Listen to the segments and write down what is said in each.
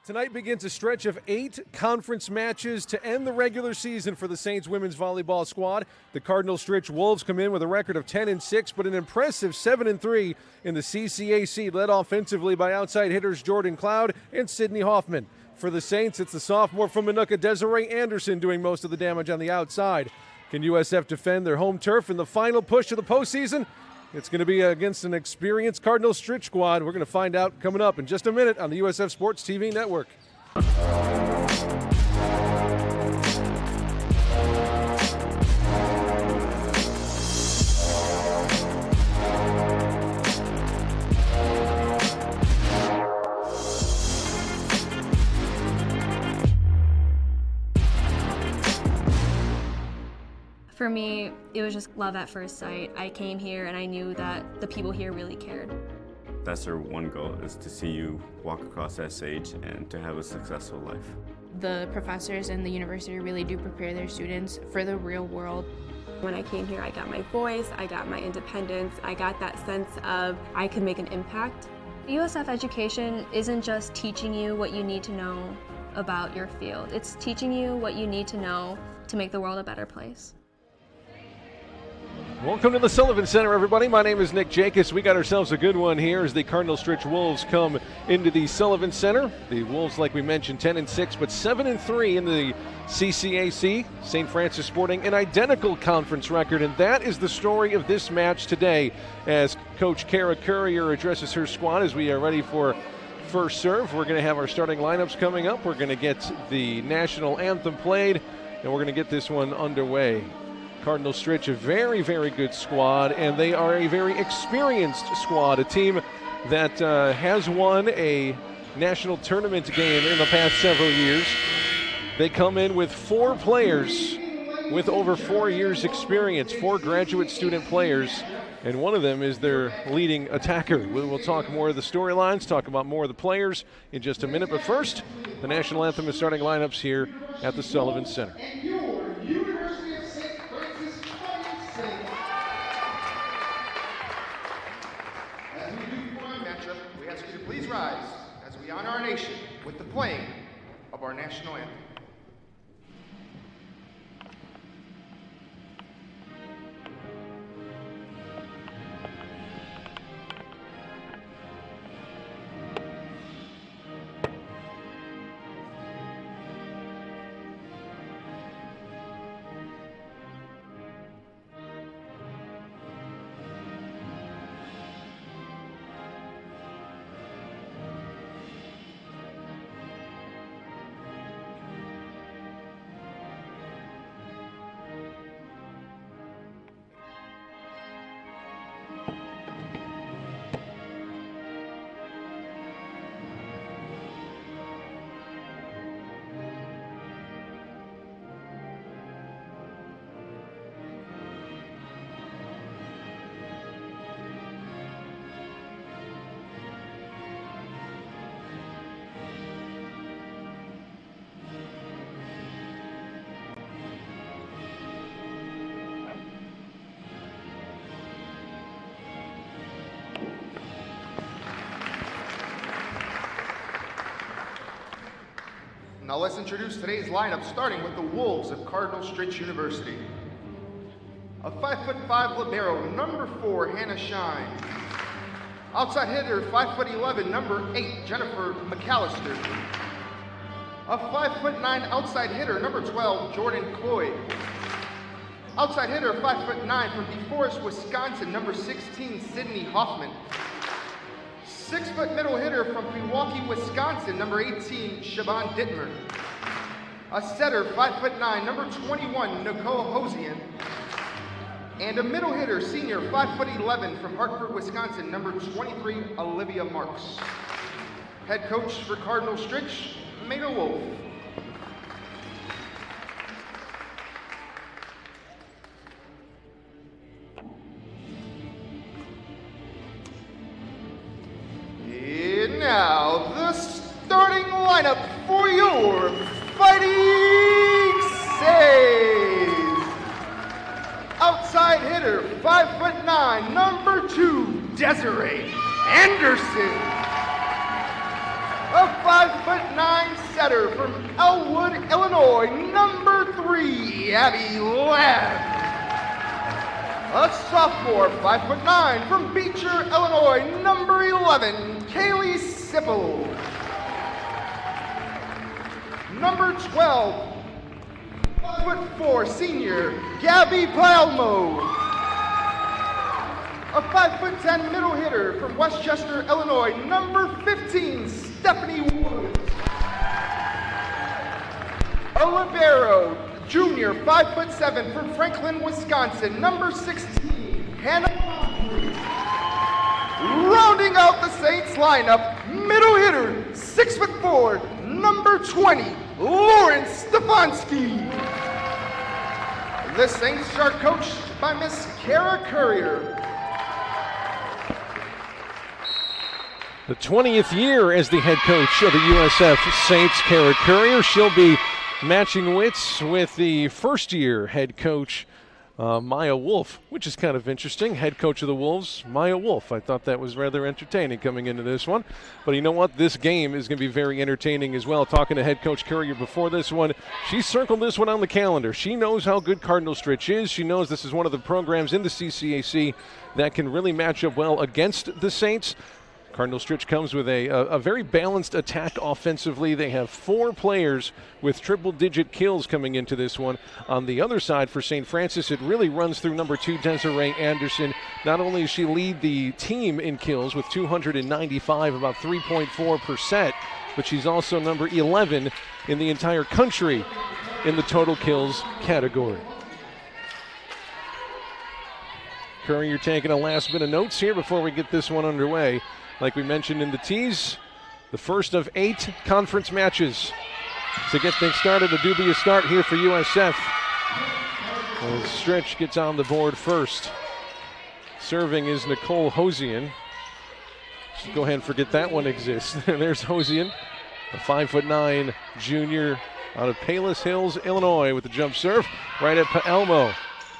Tonight begins a stretch of 8 conference matches to end the regular season for the Saints women's volleyball squad. The Cardinal Stritch Wolves come in with a record of 10-6, but an impressive 7-3 in the CCAC, led offensively by outside hitters Jordan Cloud and Sydney Hoffman. For the Saints, it's the sophomore from Minooka, Desiree Anderson, doing most of the damage on the outside. Can USF defend their home turf in the final push of the postseason? It's going to be against an experienced Cardinal Stritch squad. We're going to find out coming up in just a minute on the USF Sports TV Network. For me, it was just love at first sight. I came here and I knew that the people here really cared. That's our one goal, is to see you walk across that stage and to have a successful life. The professors and the university really do prepare their students for the real world. When I came here, I got my voice, I got my independence, I got that sense of I could make an impact. USF education isn't just teaching you what you need to know about your field. It's teaching you what you need to know to make the world a better place. Welcome to the Sullivan Center, everybody. My name is Nick Jacobs. We got ourselves a good one here as the Cardinal Stritch Wolves come into the Sullivan Center. The Wolves, like we mentioned, 10-6, but 7-3 in the CCAC. St. Francis sporting an identical conference record, and that is the story of this match today as Coach Kara Courier addresses her squad as we are ready for first serve. We're going to have our starting lineups coming up. We're going to get the national anthem played, and we're going to get this one underway. Cardinal Stritch, a very, very good squad, and they are a very experienced squad, a team that has won a national tournament game in the past several years. They come in with 4 players with over 4 years' experience, 4 graduate student players, and one of them is their leading attacker. We'll talk more of the storylines, talk about more of the players in just a minute, but first, the national anthem and starting lineups here at the Sullivan Center. Please rise as we honor our nation with the playing of our national anthem. Now let's introduce today's lineup, starting with the Wolves of Cardinal Stritch University. A 5'5" libero, number 4, Hannah Shine. Outside hitter, 5'11", number 8, Jennifer McAllister. A 5'9" outside hitter, number 12, Jordan Cloyd. Outside hitter, 5'9", from DeForest, Wisconsin, number 16, Sydney Hoffman. 6-foot middle hitter from Milwaukee, Wisconsin, number 18, Siobhan Dittmer. A setter, 5'9", number 21, Nicole Hosian. And a middle hitter, senior, 5'11", from Hartford, Wisconsin, number 23, Olivia Marks. Head coach for Cardinal Stritch, Maynard Wolf. And now, the starting lineup for your Fighting Saints. Outside hitter, 5'9", number 2, Desiree Anderson. A 5'9" setter from Elwood, Illinois, number 3, Abby Ladd. A sophomore, 5'9", from Beecher, Illinois, number 11, Kaylee Sipple. Number 12, 5'4", senior, Gabby Palmo. A 5'10" middle hitter from Westchester, Illinois, number 15, Stephanie Woods. A libero, junior, 5'7", from Franklin, Wisconsin, number 16, Hannah. Rounding out the Saints lineup, middle hitter, 6'4", number 20, Lauren Stefanski. The Saints are coached by Miss Kara Courier. The 20th year as the head coach of the USF Saints, Kara Courier. She'll be matching wits with the first-year head coach, Maya Wolf, which is kind of interesting. Head coach of the Wolves, Maya Wolf. I thought that was rather entertaining coming into this one. But you know what? This game is going to be very entertaining as well. Talking to head coach Courier before this one, she circled this one on the calendar. She knows how good Cardinal Stritch is. She knows this is one of the programs in the CCAC that can really match up well against the Saints. Cardinal Stritch comes with a very balanced attack offensively. They have 4 players with triple-digit kills coming into this one. On the other side for St. Francis, it really runs through number 2, Desiree Anderson. Not only does she lead the team in kills with 295, about 3.4%, but she's also number 11 in the entire country in the total kills category. Courier taking a last bit of notes here before we get this one underway. Like we mentioned in the tease, the first of 8 conference matches to get things started. A dubious start here for USF. As Stritch gets on the board first. Serving is Nicole Hosian. Should go ahead and forget that one exists. There's Hosian, a 5'9" junior out of Palos Hills, Illinois, with the jump serve. Right at Paelmo.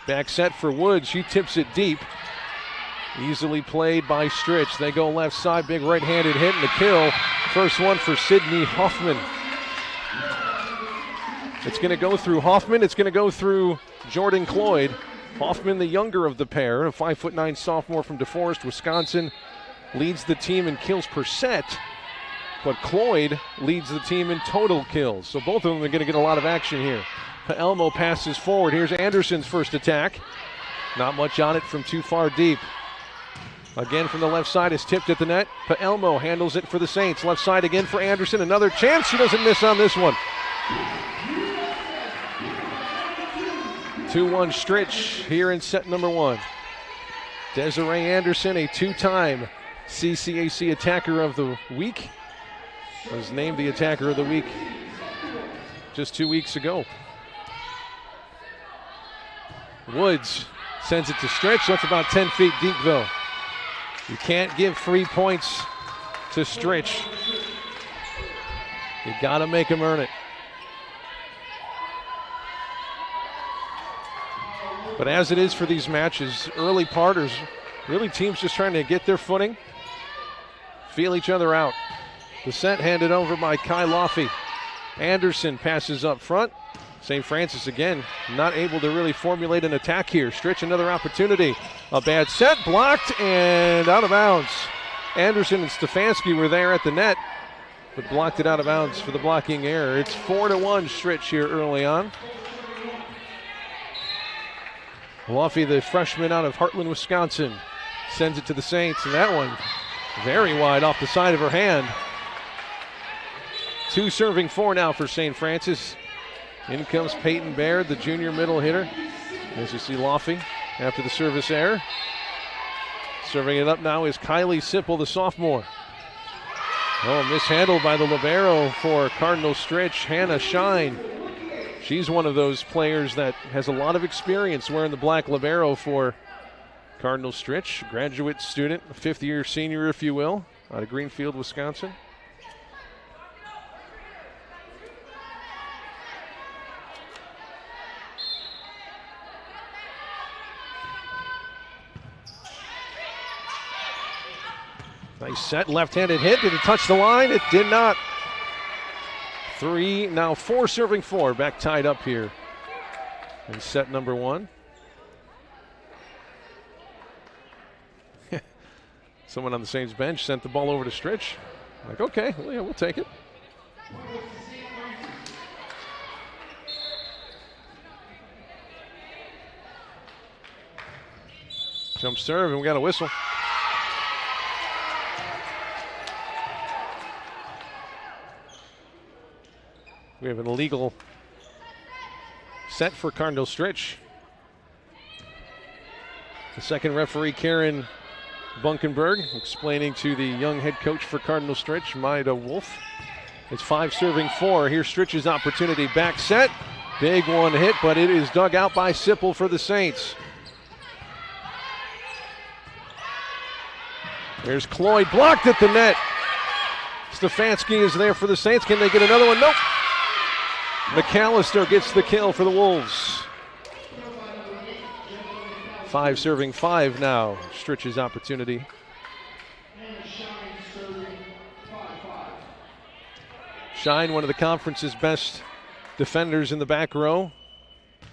Back set for Woods. She tips it deep. Easily played by Stritch. They go left side, big right-handed hit and the kill. First one for Sydney Hoffman. It's going to go through Hoffman. It's going to go through Jordan Cloyd. Hoffman, the younger of the pair, a 5'9" sophomore from DeForest, Wisconsin, leads the team in kills per set, but Cloyd leads the team in total kills. So both of them are going to get a lot of action here. Paelmo passes forward. Here's Anderson's first attack. Not much on it from too far deep. Again from the left side is tipped at the net. Paelmo handles it for the Saints. Left side again for Anderson. Another chance. She doesn't miss on this one. 2-1 Stritch here in set number 1. Desiree Anderson, a 2-time CCAC Attacker of the Week, was named the Attacker of the Week just 2 weeks ago. Woods sends it to Stritch. That's about 10 feet deep though. You can't give free points to Stritch. You got to make them earn it. But as it is for these matches, early parters, really teams just trying to get their footing, feel each other out. The set handed over by Kai Loffey. Anderson passes up front. St. Francis again not able to really formulate an attack here. Stritch another opportunity. A bad set, blocked and out of bounds. Anderson and Stefanski were there at the net, but blocked it out of bounds for the blocking error. It's 4-1 Stritch here early on. Loffey, the freshman out of Heartland, Wisconsin, sends it to the Saints, and that one very wide off the side of her hand. 2 serving 4 now for St. Francis. In comes Peyton Baird, the junior middle hitter. As you see Loffey after the service error. Serving it up now is Kylie Sipple, the sophomore. Oh, mishandled by the libero for Cardinal Stritch, Hannah Shine. She's one of those players that has a lot of experience wearing the black libero for Cardinal Stritch. Graduate student, a 5th-year senior, if you will, out of Greenfield, Wisconsin. Nice set, left-handed hit. Did it touch the line? It did not. 3, now 4 serving 4. Back tied up here in set number 1. Someone on the Saints bench sent the ball over to Stritch. Like, okay, well, yeah, we'll take it. Jump serve, and we got a whistle. We have an illegal set for Cardinal Stritch. The second referee, Karen Bunkenberg, explaining to the young head coach for Cardinal Stritch, Maida Wolf. It's 5 serving 4. Here's Stritch's opportunity. Back set. Big one hit, but it is dug out by Sipple for the Saints. There's Cloyd, blocked at the net. Stefanski is there for the Saints. Can they get another one? Nope. McAllister gets the kill for the Wolves. 5 serving 5 now. Stritch's opportunity. Shine, one of the conference's best defenders in the back row.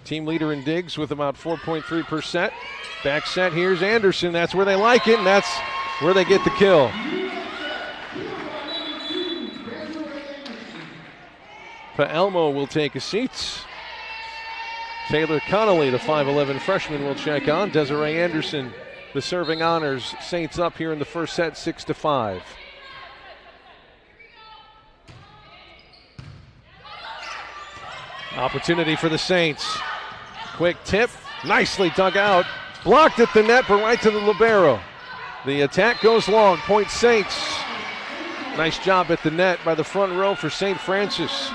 Team leader in digs with about 4.3 per set. Back set, here's Anderson. That's where they like it, and that's where they get the kill. Paelmo will take a seat. Taylor Connolly, the 5'11 freshman, will check on. Desiree Anderson, the serving honors. Saints up here in the first set, 6-5. Opportunity for the Saints. Quick tip, nicely dug out. Blocked at the net, but right to the libero. The attack goes long, point Saints. Nice job at the net by the front row for St. Francis.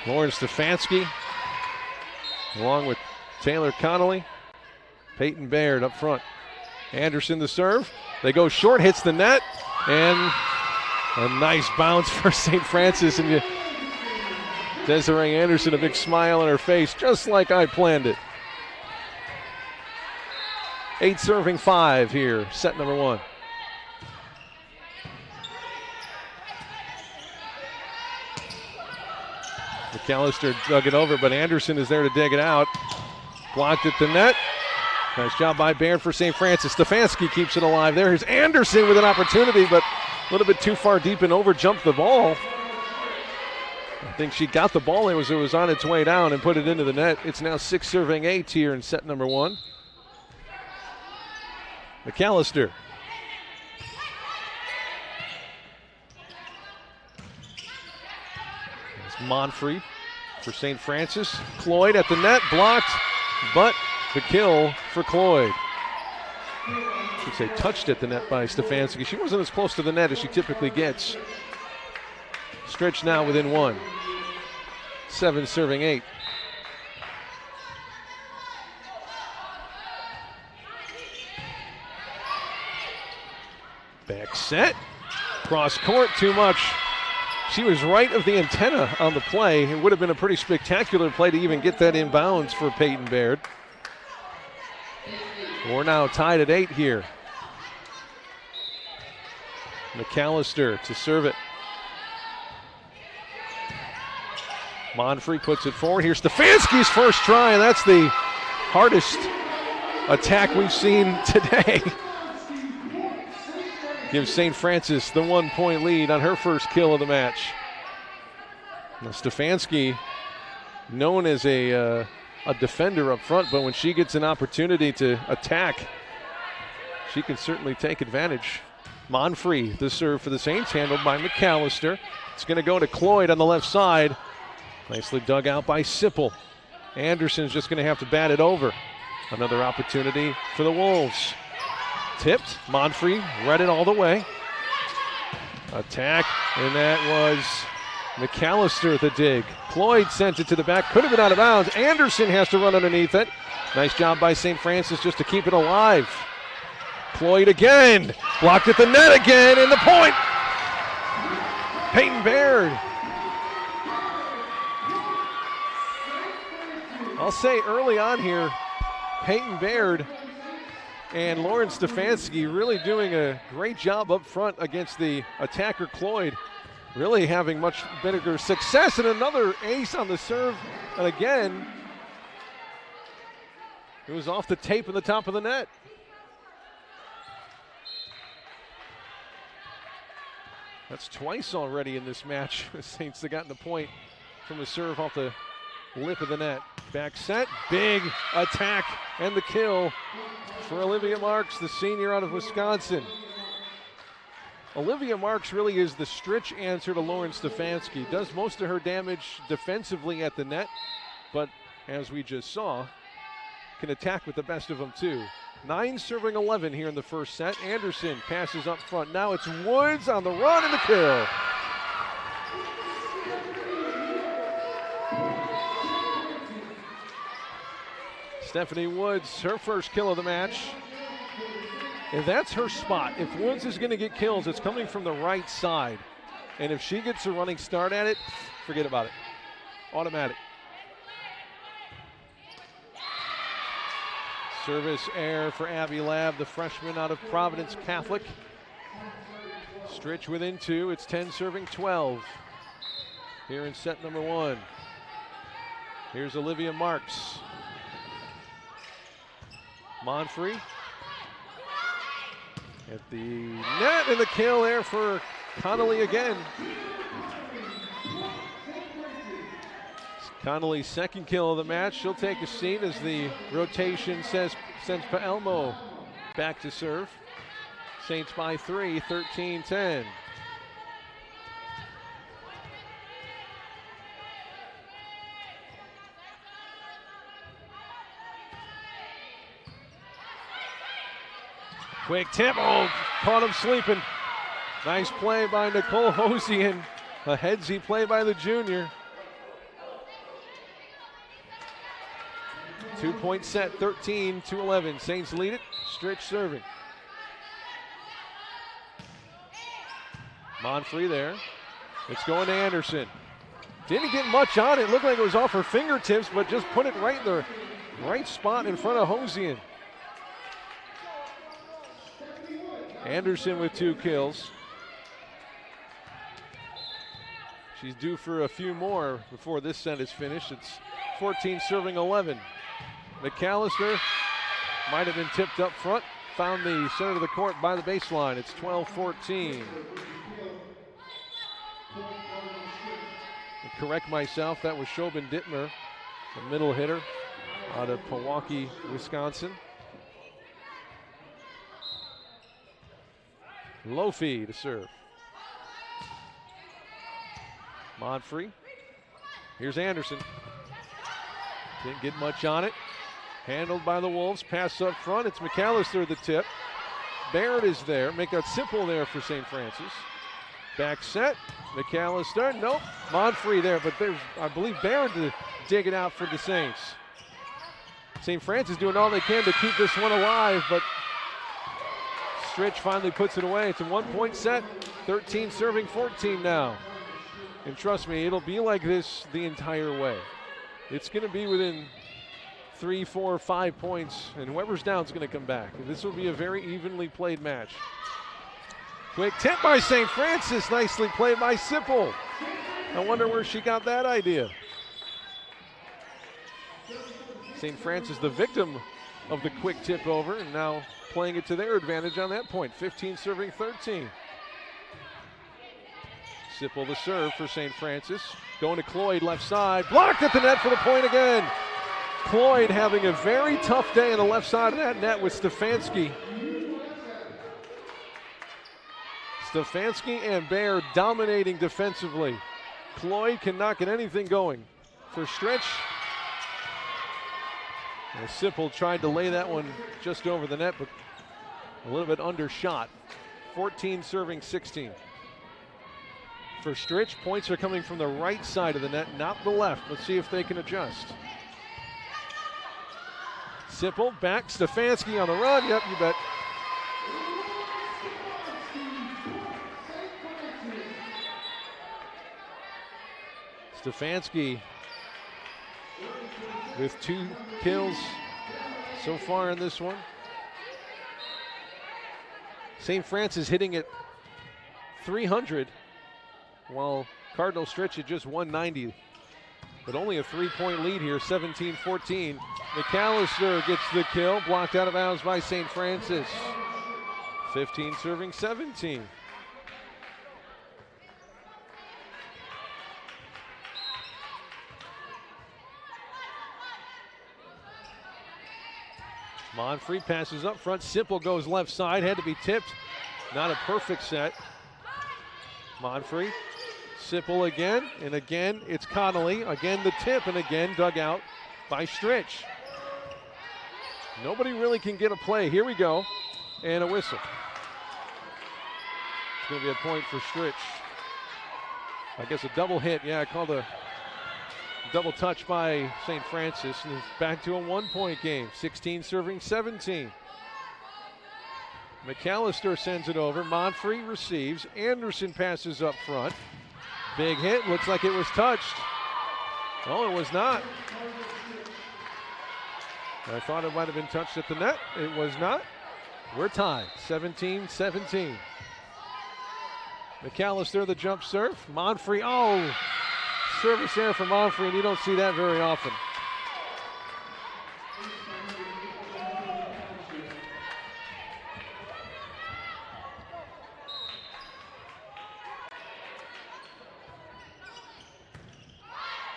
Lauren Stefanski, along with Taylor Connolly. Peyton Baird up front. Anderson the serve. They go short, hits the net, and a nice bounce for St. Francis. And Desiree Anderson, a big smile on her face, just like I planned it. 8 serving 5 here, set number 1. McAllister dug it over, but Anderson is there to dig it out. Blocked at the net. Nice job by Baird for St. Francis. Stefanski keeps it alive there. Here's Anderson with an opportunity, but a little bit too far deep and over-jumped the ball. I think she got the ball. It was on its way down and put it into the net. It's now 6 serving 8 here in set number 1. McAllister. Monfrey for St. Francis. Cloyd at the net, blocked, but the kill for Cloyd. I should say touched at the net by Stefanski. She wasn't as close to the net as she typically gets. Stritch now within 1. 7 serving 8. Back set. Cross court, too much. She was right of the antenna on the play. It would have been a pretty spectacular play to even get that inbounds for Peyton Baird. We're now tied at 8 here. McAllister to serve it. Monfrey puts it forward. Here's Stefanski's first try, and that's the hardest attack we've seen today. Gives St. Francis the 1-point lead on her first kill of the match. Now Stefanski, known as a defender up front, but when she gets an opportunity to attack, she can certainly take advantage. Monfrey, the serve for the Saints, handled by McAllister. It's going to go to Cloyd on the left side. Nicely dug out by Sipple. Anderson's just going to have to bat it over. Another opportunity for the Wolves. Tipped, Monfrey read it all the way. Attack, and that was McAllister the dig. Cloyd sent it to the back, could have been out of bounds. Anderson has to run underneath it. Nice job by St. Francis just to keep it alive. Cloyd again, blocked at the net again, and the point. Peyton Baird. I'll say early on here, Peyton Baird and Lauren Stefanski really doing a great job up front against the attacker Cloyd. really having much better success, and another ace on the serve. And again, it was off the tape in the top of the net. That's twice already in this match. The Saints have gotten a point from a serve off the lip of the net. Back set, big attack, and the kill for Olivia Marks, the senior out of Wisconsin. Olivia Marks really is the Stritch answer to Lauren Stefanski. Does most of her damage defensively at the net, but as we just saw, can attack with the best of them too. 9 serving 11 here in the first set. Anderson passes up front. Now it's Woods on the run and the kill. Stephanie Woods, her first kill of the match. And that's her spot. If Woods is going to get kills, it's coming from the right side. And if she gets a running start at it, forget about it. Automatic. Service error for Abby Lab, the freshman out of Providence Catholic. Stritch within 2. It's 10 serving 12 here in set number 1. Here's Olivia Marks. Monfrey at the net, and the kill there for Connolly again. Connolly's second kill of the match. She'll take a seat as the rotation sends Paelmo back to serve. Saints by 3, 13-10. Quick tip, caught him sleeping. Nice play by Nicole Hosian. A headsy play by the junior. 2-point set, 13-11. Saints lead it. Stritch serving. Monfrey there. It's going to Anderson. Didn't get much on it. Looked like it was off her fingertips, but just put it right in the right spot in front of Hosian. Anderson with 2 kills. She's due for a few more before this set is finished. It's 14 serving 11. McAllister might have been tipped up front. Found the center of the court by the baseline. It's 12-14. Correct myself, that was Shobin Dittmer, the middle hitter out of Milwaukee, Wisconsin. Lofi to serve. Monfrey. Here's Anderson. Didn't get much on it. Handled by the Wolves. Pass up front. It's McAllister the tip. Barrett is there. Make that simple there for St. Francis. Back set. McAllister. Nope. Monfrey there, but there's, I believe, Barrett to dig it out for the Saints. St. Francis doing all they can to keep this one alive, but Stritch finally puts it away. It's a 1-point set. 13 serving 14 now. And trust me, it'll be like this the entire way. It's going to be within 3, 4, 5 points, and whoever's down is going to come back. This will be a very evenly played match. Quick tip by St. Francis, nicely played by Sipple. I wonder where she got that idea. St. Francis, the victim of the quick tip over, and now playing it to their advantage on that point. 15 serving 13. Sipple the serve for St. Francis. Going to Cloyd, left side. Blocked at the net for the point again. Cloyd having a very tough day on the left side of that net with Stefanski. Stefanski and Baer dominating defensively. Cloyd cannot get anything going. For Stritch, Sipple tried to lay that one just over the net, but a little bit undershot. 14 serving 16. For Stritch, points are coming from the right side of the net, not the left. Let's see if they can adjust. Sipple back, Stefanski on the run. Yep, you bet. Stefanski with 2 kills so far in this one. St. Francis hitting at 300 while Cardinal Stritch at just 190. But only a 3-point lead here, 17-14. McAllister gets the kill, blocked out of bounds by St. Francis. 15 serving 17. Monfrey passes up front. Simple goes left side, had to be tipped. Not a perfect set. Monfrey, Sipple again, and again it's Connolly. Again the tip, and again dug out by Stritch. Nobody really can get a play. Here we go, and a whistle. It's going to be a point for Stritch. I guess a double hit, yeah, called a double touch by St. Francis, and it's back to a 1-point game, 16 serving 17. McAllister sends it over. Monfrey receives. Anderson passes up front. Big hit. Looks like it was touched. Oh, it was not. I thought it might have been touched at the net. It was not. We're tied. 17-17. McAllister, the jump serve. Monfrey. Oh, service there for Monfrey, and you don't see that very often.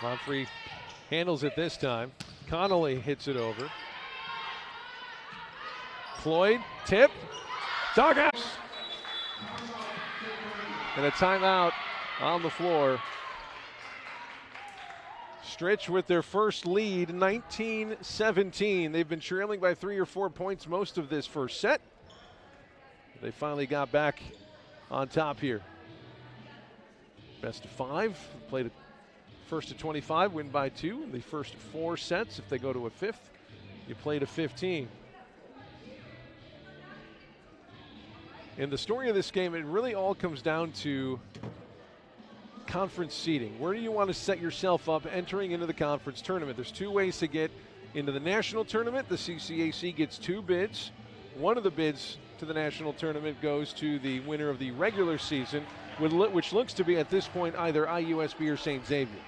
Monfrey handles it this time. Connolly hits it over. Cloyd, tip, dugout. And a timeout on the floor. Stritch with their first lead, 19-17. They've been trailing by 3 or 4 points most of this first set. They finally got back on top here. Best of 5, played a first to 25, win by 2. In the first 4 sets, if they go to a 5th, you play to 15. In the story of this game, it really all comes down to conference seeding. Where do you want to set yourself up entering into the conference tournament? There's 2 ways to get into the national tournament. The CCAC gets 2 bids. One of the bids to the national tournament goes to the winner of the regular season, which looks to be at this point either IUSB or St. Xavier.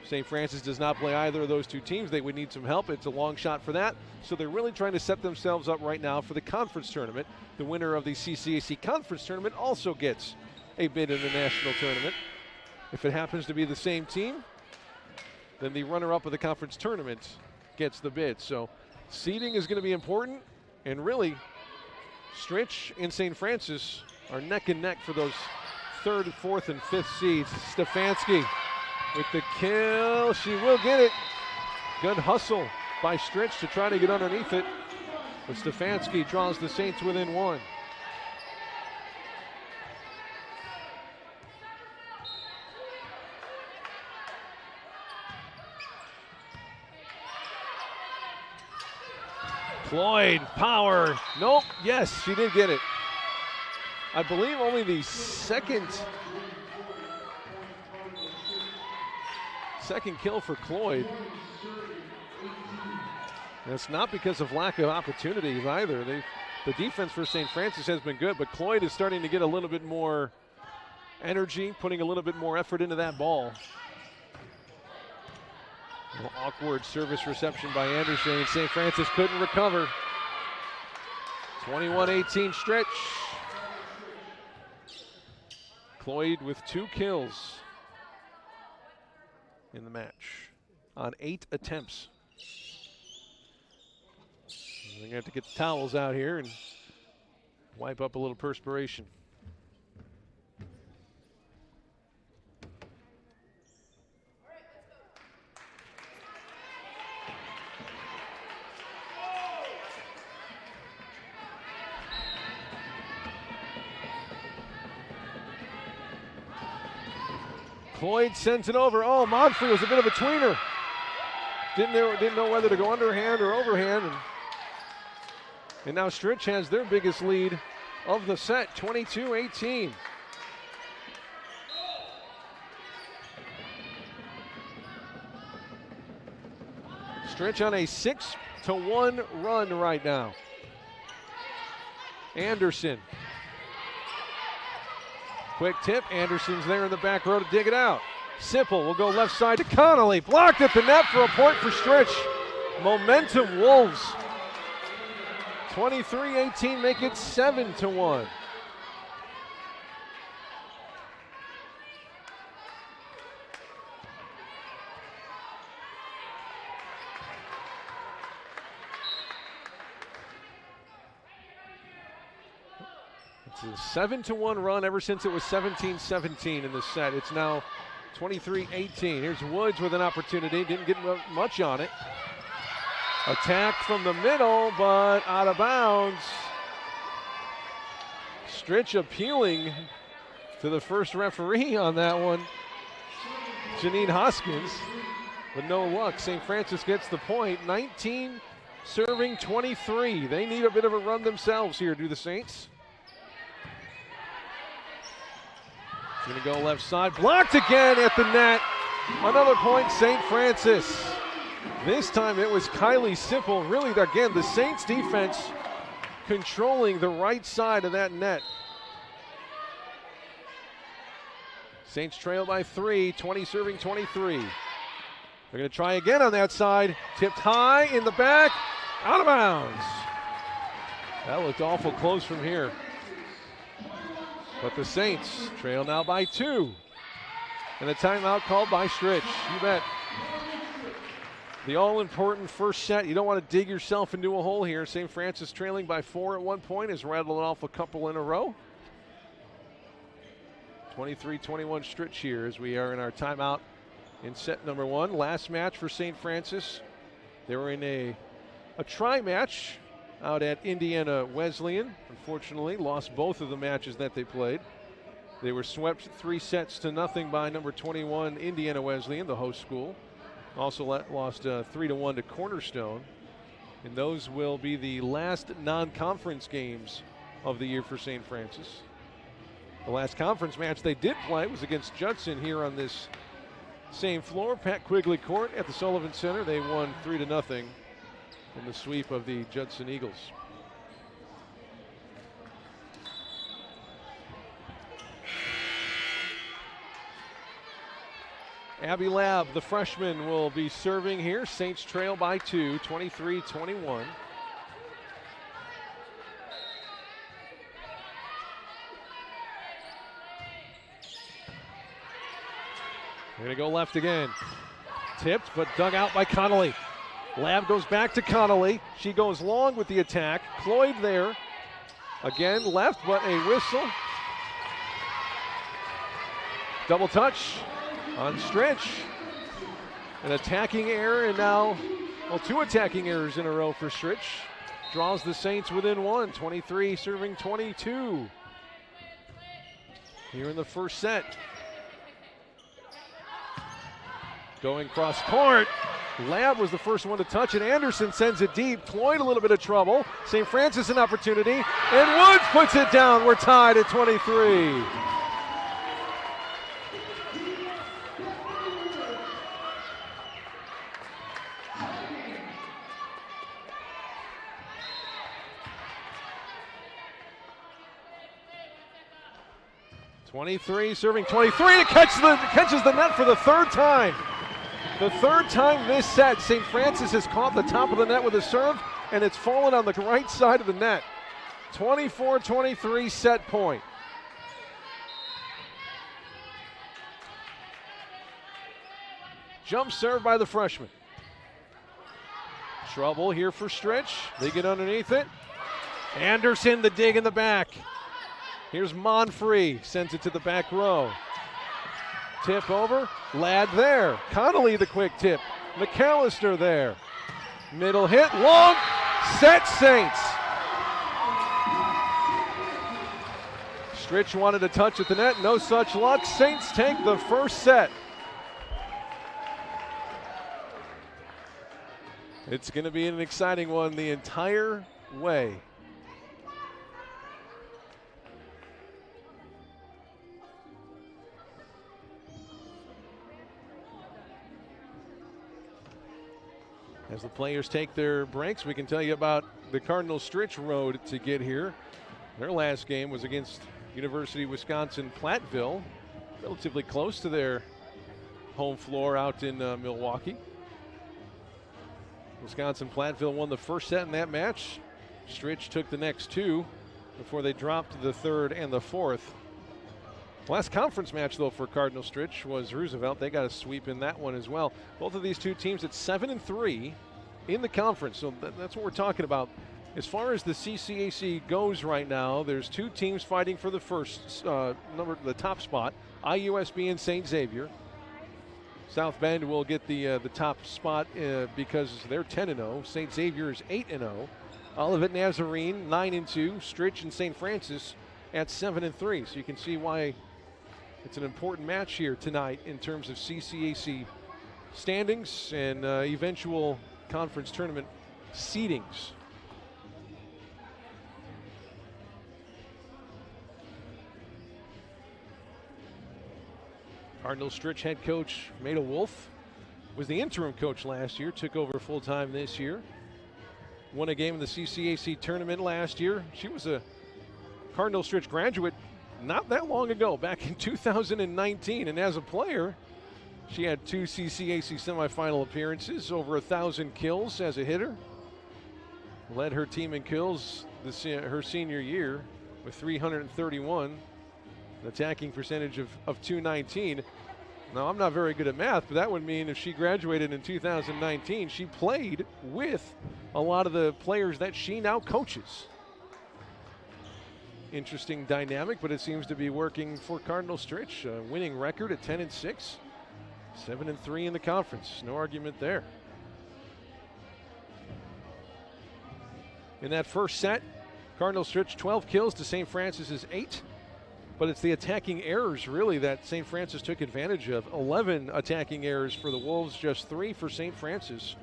St. Francis does not play either of those 2 teams. They would need some help. It's a long shot for that. So they're really trying to set themselves up right now for the conference tournament. The winner of the CCAC conference tournament also gets a bid in the national tournament. If it happens to be the same team, then the runner-up of the conference tournament gets the bid. So seeding is going to be important, and really, Stritch and St. Francis are neck and neck for those 3rd, 4th, and 5th seeds. Stefanski with the kill. She will get it. Good hustle by Stritch to try to get underneath it. But Stefanski draws the Saints within 1. Cloyd, power. Nope. Yes, she did get it. I believe only the second kill for Cloyd. And it's not because of lack of opportunities either. The defense for St. Francis has been good, but Cloyd is starting to get a little bit more energy, putting a little bit more effort into that ball. Awkward service reception by Anderson. St. Francis couldn't recover. 21-18 Stritch. Cloyd with 2 kills in the match on 8 attempts. They're going to have to get the towels out here and wipe up a little perspiration. Cloyd sends it over. Oh, Monfrey was a bit of a tweener. Didn't know whether to go underhand or overhand. And now Stritch has their biggest lead of the set, 22-18. Stritch on a 6-1 run right now. Anderson. Quick tip, Anderson's there in the back row to dig it out. Simple will go left side to Connolly, blocked at the net for a point for Stritch. Momentum Wolves. 23-18 make it 7-1. It's a 7-1 run ever since it was 17-17 in the set. It's now 23-18. Here's Woods with an opportunity. Didn't get much on it. Attack from the middle, but out of bounds. Stritch appealing to the first referee on that one, Janine Hoskins, but no luck. St. Francis gets the point. 19 serving 23. They need a bit of a run themselves here, do the Saints. Gonna go left side, blocked again at the net. Another point, St. Francis. This time it was Kylie Simple. Really, again, the Saints defense controlling the right side of that net. Saints trail by 3, 20 serving 23. They're gonna try again on that side. Tipped high in the back, out of bounds. That looked awful close from here. But the Saints trail now by 2. And a timeout called by Stritch. You bet. The all-important first set. You don't want to dig yourself into a hole here. St. Francis trailing by 4 at one point, has rattled off a couple in a row. 23-21 Stritch here as we are in our timeout in set number 1. Last match for St. Francis. They were in a try match out at Indiana Wesleyan. Unfortunately, lost both of the matches that they played. They were swept 3-0 by number 21 Indiana Wesleyan, the host school. Also lost 3-1 to Cornerstone. And those will be the last non-conference games of the year for St. Francis. The last conference match they did play was against Judson here on this same floor, Pat Quigley Court at the Sullivan Center. They won 3-0 in the sweep of the Judson Eagles. Abby Lab, the freshman, will be serving here. Saints trail by 2, 23-21. They're going to go left again. Tipped, but dug out by Connolly. Lab goes back to Connolly. She goes long with the attack. Cloyd there. Again, left, but a whistle. Double touch on Stritch. An attacking error, and now, well, 2 attacking errors in a row for Stritch. Draws the Saints within 1, 23 serving 22. Here in the first set. Going cross court. Lab was the first one to touch it. Anderson sends it deep. Cloyd a little bit of trouble. St. Francis an opportunity. And Woods puts it down. We're tied at 23. Serving 23 catches the net for the third time. The third time this set, St. Francis has caught the top of the net with a serve, and it's fallen on the right side of the net. 24-23 set point. Jump serve by the freshman. Trouble here for Stritch. They get underneath it. Anderson, the dig in the back. Here's Monfrey, sends it to the back row. Tip over, Ladd there. Connolly the quick tip. McAllister there. Middle hit, long, set Saints. Stritch wanted a touch at the net, no such luck. Saints take the first set. It's going to be an exciting one the entire way. As the players take their breaks, we can tell you about the Cardinal Stritch road to get here. Their last game was against University of Wisconsin-Platteville, relatively close to their home floor out in Milwaukee. Wisconsin-Platteville won the first set in that match. Stritch took the next two before they dropped the third and the fourth. Last conference match, though, for Cardinal Stritch was Roosevelt. They got a sweep in that one as well. Both of these two teams at 7-3 in the conference, so that's what we're talking about. As far as the CCAC goes right now, there's two teams fighting for the first the top spot, IUSB and St. Xavier. South Bend will get the top spot because they're 10-0. St. Xavier is 8-0. Olivet Nazarene 9-2. Stritch and St. Francis at 7-3. So you can see why it's an important match here tonight in terms of CCAC standings and eventual conference tournament seedings. Cardinal Stritch head coach Maida Wolf was the interim coach last year, took over full-time this year. Won a game in the CCAC tournament last year. She was a Cardinal Stritch graduate not that long ago, back in 2019. And as a player, she had 2 CCAC semifinal appearances, over 1,000 kills as a hitter. Led her team in kills her senior year with 331, an attacking percentage of 219. Now, I'm not very good at math, but that would mean if she graduated in 2019, she played with a lot of the players that she now coaches. Interesting dynamic, but it seems to be working for Cardinal Stritch. A winning record at 10-6, 7-3 in the conference. No argument there. In that first set, Cardinal Stritch 12 kills to St. Francis's 8. But it's the attacking errors, really, that St. Francis took advantage of. 11 attacking errors for the Wolves, just 3 for St. Francis.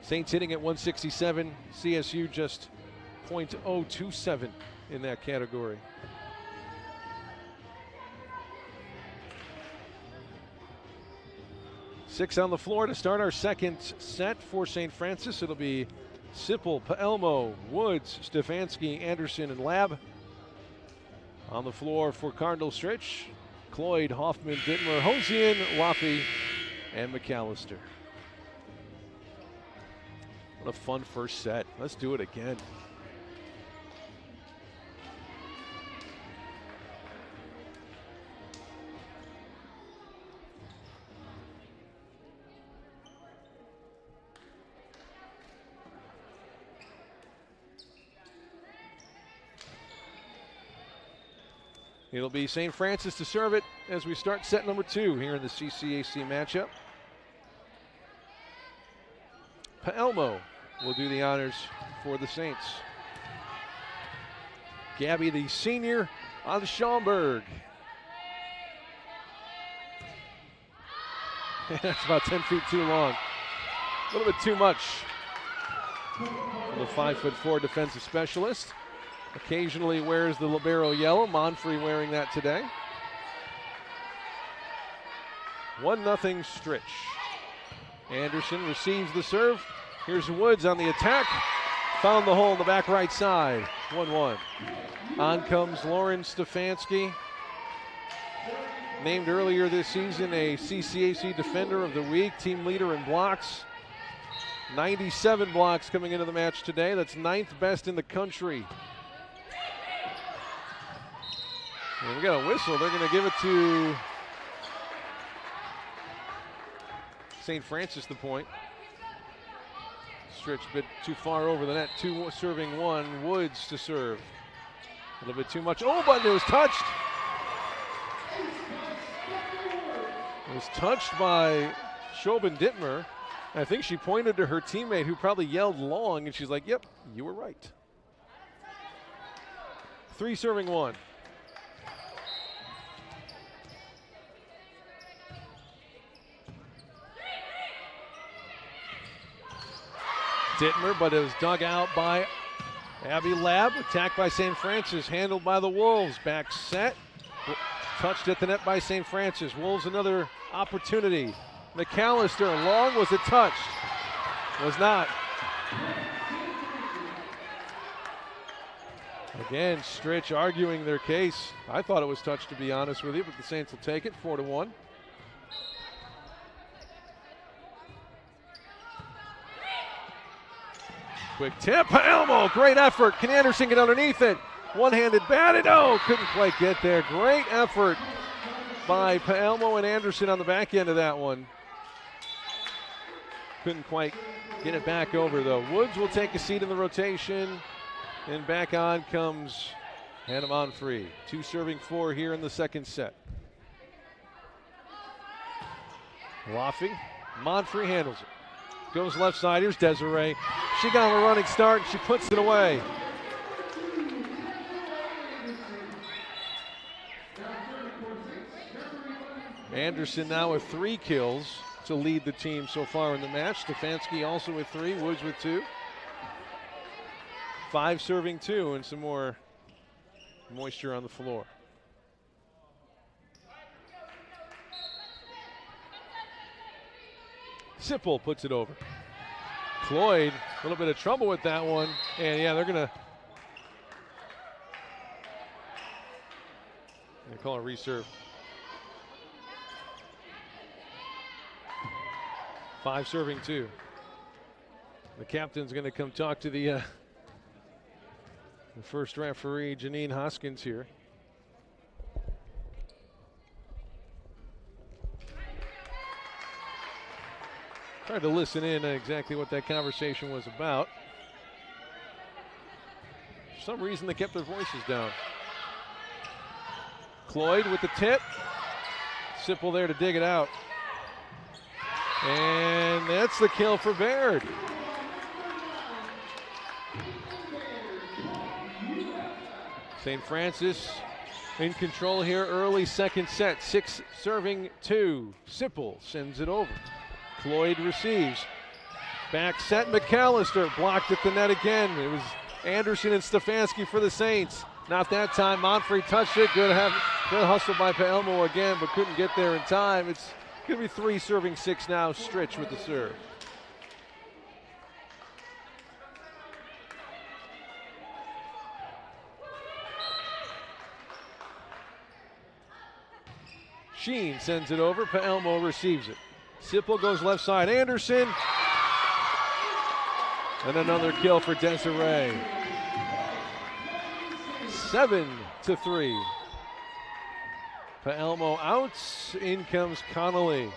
Saints hitting at 167, CSU just .027 in that category. Six on the floor to start our second set for St. Francis. It'll be Sipple, Paelmo, Woods, Stefanski, Anderson, and Lab. On the floor for Cardinal Stritch, Cloyd, Hoffman, Dittmer, Hosian, Waffey, and McAllister. What a fun first set. Let's do it again. It'll be St. Francis to serve it as we start set number 2 here in the CCAC matchup. Paelmo will do the honors for the Saints. Gabby, the senior, on the Schaumburg. That's about 10 feet too long. A little bit too much for the 5'4" defensive specialist. Occasionally wears the libero yellow. Monfrey wearing that today. 1-0 Stritch. Anderson receives the serve. Here's Woods on the attack. Found the hole in the back right side. 1-1. On comes Lauren Stefanski. Named earlier this season a CCAC Defender of the Week, team leader in blocks. 97 blocks coming into the match today. That's 9th best in the country. And we got a whistle. They're going to give it to St. Francis the point. Stritch a bit too far over the net. 2 serving 1. Woods to serve. A little bit too much. Oh, but it was touched. It was touched by Shobin Dittmer. I think she pointed to her teammate who probably yelled long, and she's like, yep, you were right. 3 serving 1. Dittmer, but it was dug out by Abby Lab. Attacked by St. Francis, handled by the Wolves. Back set, touched at the net by St. Francis. Wolves another opportunity. McAllister, long, was it touched? Was not. Again, Stritch arguing their case. I thought it was touched, to be honest with you, but the Saints will take it, 4-1. Quick tip, Elmo, great effort. Can Anderson get underneath it? One-handed batted, oh, couldn't quite get there. Great effort by Paelmo and Anderson on the back end of that one. Couldn't quite get it back over, though. Woods will take a seat in the rotation, and back on comes Hannah Monfrey. 2 serving 4 here in the second set. Laffey, Monfrey handles it. Goes left side, here's Desiree. She got on a running start, and she puts it away. Anderson now with 3 kills to lead the team so far in the match. Stefanski also with 3, Woods with 2. 5 serving 2, and some more moisture on the floor. Sipple puts it over. Cloyd, a little bit of trouble with that one. And yeah, they're gonna call a reserve. 5 serving 2. The captain's gonna come talk to the first referee, Janine Hoskins, here. Tried to listen in on exactly what that conversation was about. For some reason, they kept their voices down. Cloyd with the tip. Sipple there to dig it out. And that's the kill for Baird. St. Francis in control here early second set. 6 serving 2. Sipple sends it over. Cloyd receives. Back set, McAllister blocked at the net again. It was Anderson and Stefanski for the Saints. Not that time. Monfrey touched it. Good hustle by Paelmo again, but couldn't get there in time. It's going to be 3 serving 6 now. Stritch with the serve. Sheen sends it over. Paelmo receives it. Sipple goes left side. Anderson. And another kill for Desiree. 7-3. Paelmo out. In comes Connolly.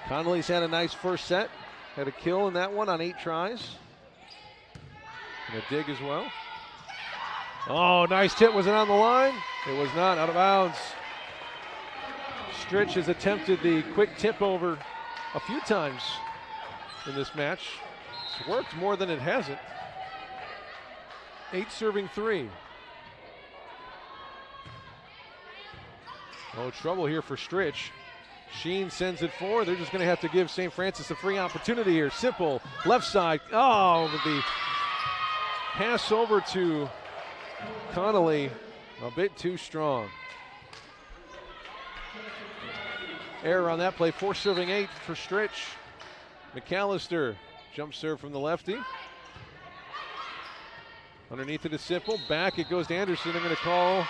Connolly's had a nice first set. Had a kill in that one on 8 tries. And a dig as well. Oh, nice tip. Was it on the line? It was not. Out of bounds. Stritch has attempted the quick tip over a few times in this match. It's worked more than it hasn't. 8 serving 3. Oh, trouble here for Stritch. Sheen sends it forward. They're just going to have to give St. Francis a free opportunity here. Sipple, left side. Oh, with the pass over to Connolly, a bit too strong. Error on that play. 4 serving 8 for Stritch. McAllister, jump serve from the lefty. Underneath it is Sipple. Back it goes to Anderson. They're going to call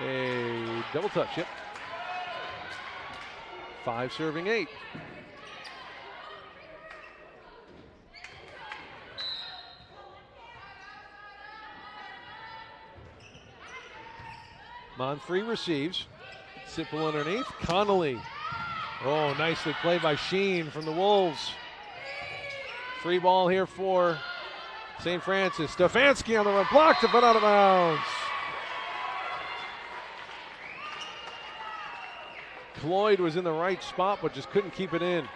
a double touch. Yep. 5 serving 8. Monfrey receives. Sipple underneath. Connolly. Oh, nicely played by Sheen from the Wolves. Free ball here for St. Francis. Stefanski on the run. Blocked it, but out of bounds. Cloyd was in the right spot, but just couldn't keep it in.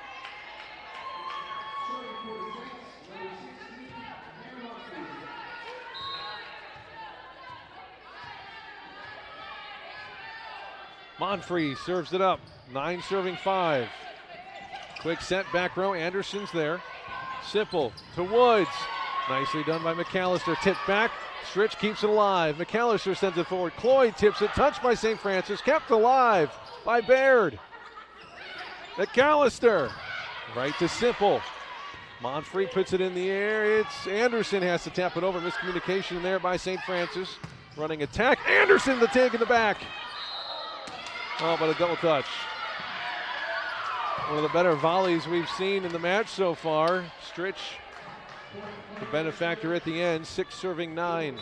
Monfrey serves it up. 9 serving 5. Quick set, back row. Anderson's there. Sipple to Woods. Nicely done by McAllister. Tipped back. Stritch keeps it alive. McAllister sends it forward. Cloyd tips it. Touched by St. Francis. Kept alive by Baird. McAllister. Right to Sipple. Monfrey puts it in the air. It's Anderson has to tap it over. Miscommunication there by St. Francis. Running attack. Anderson the take in the back. Oh, but a double touch. One of the better volleys we've seen in the match so far. Stritch, the benefactor at the end, 6 serving 9.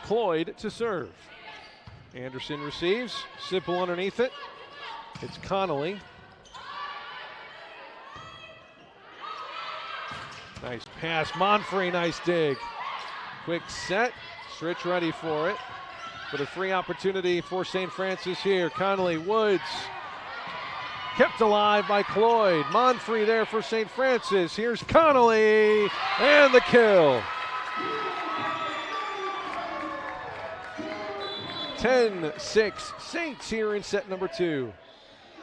Cloyd to serve. Anderson receives, Sipple underneath it. It's Connolly. Nice pass, Monfrey, nice dig. Quick set, Stritch ready for it. But a free opportunity for St. Francis here. Connolly, Woods, kept alive by Cloyd. Monfrey there for St. Francis. Here's Connolly, and the kill. 10-6, Saints here in set number 2.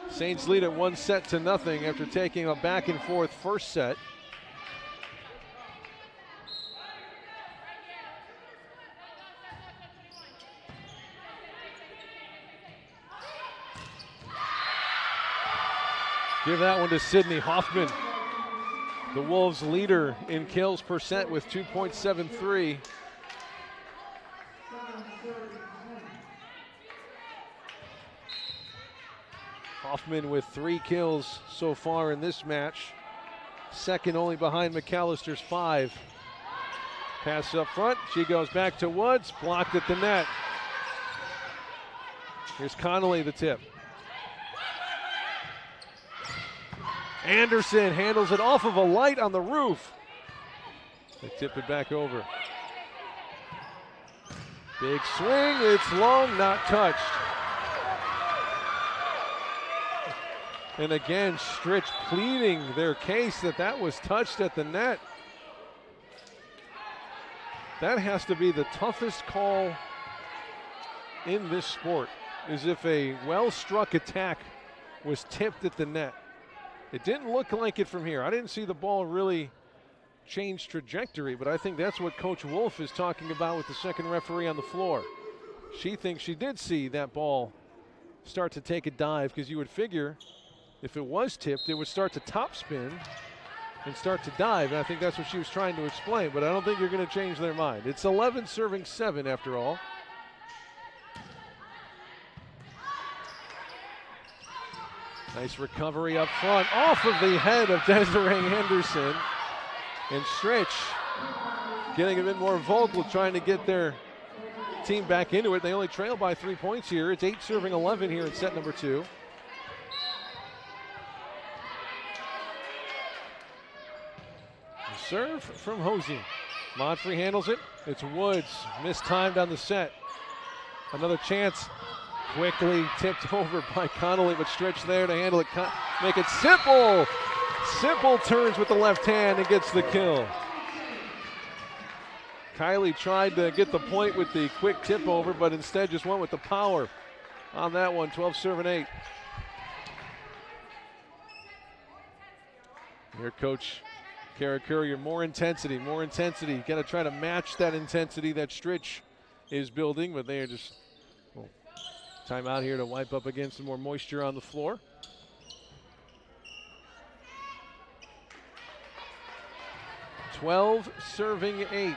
Saints lead at 1-0 after taking a back and forth first set. Give that one to Sydney Hoffman, the Wolves leader in kills per set with 2.73. Hoffman with 3 kills so far in this match. Second only behind McAllister's 5. Pass up front, she goes back to Woods, blocked at the net. Here's Connolly, the tip. Anderson handles it off of a light on the roof. They tip it back over. Big swing, it's long, not touched. And again, Stritch pleading their case that that was touched at the net. That has to be the toughest call in this sport, is if a well-struck attack was tipped at the net. It didn't look like it from here. I didn't see the ball really change trajectory, but I think that's what Coach Wolf is talking about with the second referee on the floor. She thinks she did see that ball start to take a dive, because you would figure if it was tipped, it would start to topspin and start to dive, and I think that's what she was trying to explain, but I don't think you're going to change their mind. It's 11 serving 7 after all. Nice recovery up front, off of the head of Desiree Anderson. And Stritch getting a bit more vocal, trying to get their team back into it. They only trail by 3 points here. It's 8 serving 11 here in set number 2. The serve from Hosey. Monfrey handles it. It's Woods, mistimed on the set. Another chance. Quickly tipped over by Connolly, but Stritch there to handle it, make it Sipple. Sipple turns with the left hand and gets the kill. Kylie tried to get the point with the quick tip over, but instead just went with the power on that one, 12 serving 8. Here, Coach Kara Courier, more intensity. Got to try to match that intensity that Stritch is building, but they are just, well, timeout here to wipe up against some more moisture on the floor. (12 serving 8).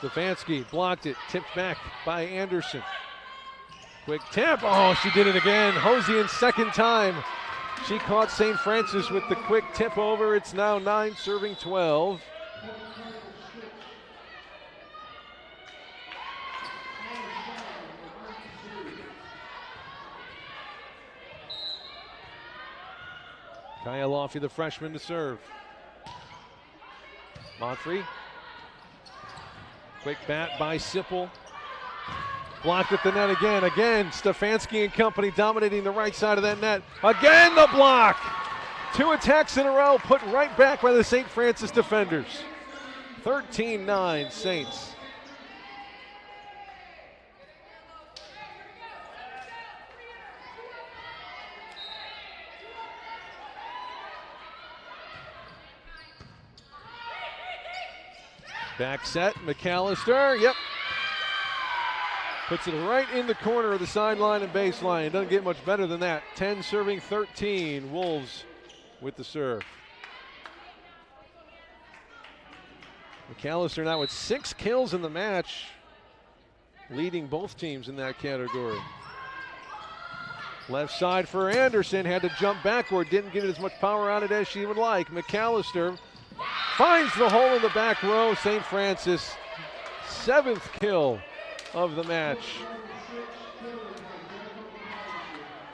Stefanski blocked it, tipped back by Anderson. Quick tip, oh, she did it again. Hosian's second time. She caught St. Francis with the quick tip over. It's now 9 serving 12. Kaya Lofty, the freshman, to serve. Monfrey. Quick bat by Sipple. Blocked at the net again. Stefanski and company dominating the right side of that net. Again, the block. 2 attacks in a row, put right back by the St. Francis defenders. 13-9 Saints. Back set, McAllister, yep. Puts it right in the corner of the sideline and baseline. It doesn't get much better than that. 10 serving 13, Wolves with the serve. McAllister now with 6 kills in the match, leading both teams in that category. Left side for Anderson, had to jump backward, didn't get as much power on it as she would like. McAllister finds the hole in the back row. St. Francis, 7th kill of the match.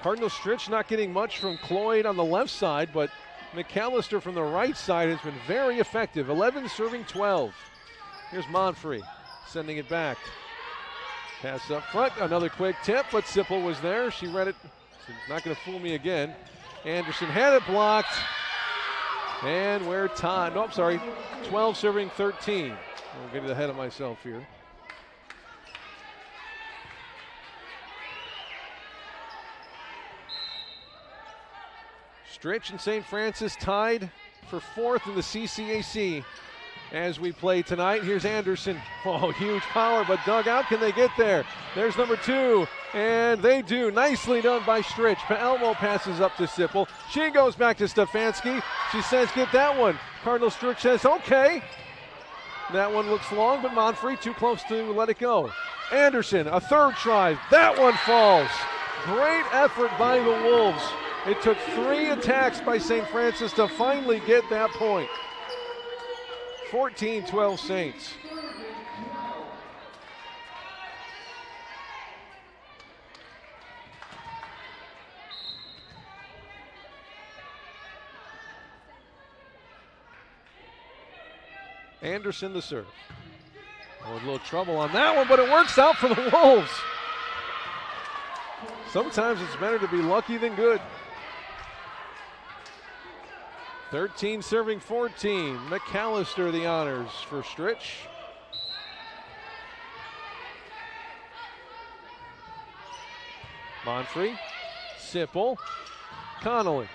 Cardinal Stritch not getting much from Cloyd on the left side, but McAllister from the right side has been very effective. 11 serving 12. Here's Monfrey sending it back. Pass up front, another quick tip, but Sipple was there. She read it. She's not going to fool me again. Anderson had it blocked. And we're tied. Nope, sorry. 12 serving 13. I'll get ahead of myself here. Stritch and St. Francis tied for 4th in the CCAC as we play tonight. Here's Anderson. Oh, huge power, but dug out. Can they get there? There's number 2, and they do. Nicely done by Stritch. Elmo passes up to Sipple. She goes back to Stefanski. She says, get that one. Cardinal Stritch says, okay. That one looks long, but Monfrey too close to let it go. Anderson, a 3rd try. That one falls. Great effort by the Wolves. It took 3 attacks by St. Francis to finally get that point. 14-12 Saints. Anderson the serve. Oh, a little trouble on that one, but it works out for the Wolves. Sometimes it's better to be lucky than good. 13 serving 14. McAllister the honors for Stritch. Monfrey, Sipple, Connolly.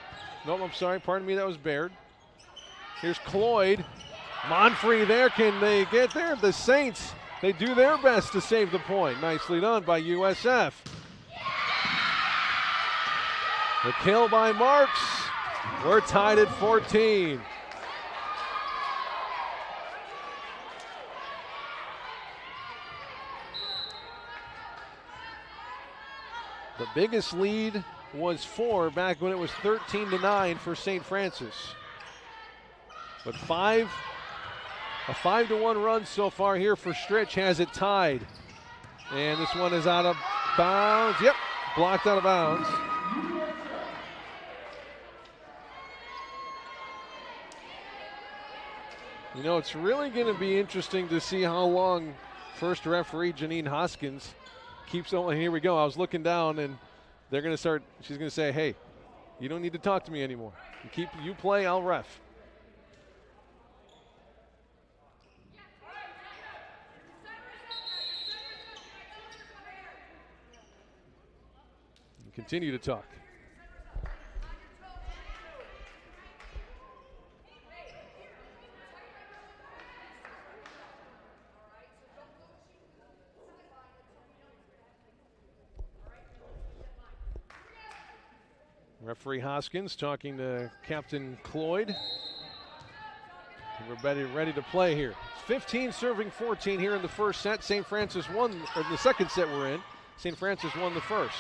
Nope, I'm sorry, pardon me, that was Baird. Here's Cloyd. Monfrey there, can they get there? The Saints, they do their best to save the point. Nicely done by USF. The kill by Marks. We're tied at 14. The biggest lead was 4 back when it was 13-9 for St. Francis. But a 5-1 run so far here for Stritch has it tied. And this one is out of bounds. Yep, blocked out of bounds. You know, it's really going to be interesting to see how long first referee Janine Hoskins keeps on. Here we go. I was looking down, and they're going to start. She's going to say, "Hey, you don't need to talk to me anymore. You play. I'll ref." And continue to talk. Referee Hoskins talking to Captain Cloyd. We're ready to play here. 15 serving 14 here in the first set. St. Francis won, or the second set we're in. St. Francis won the first.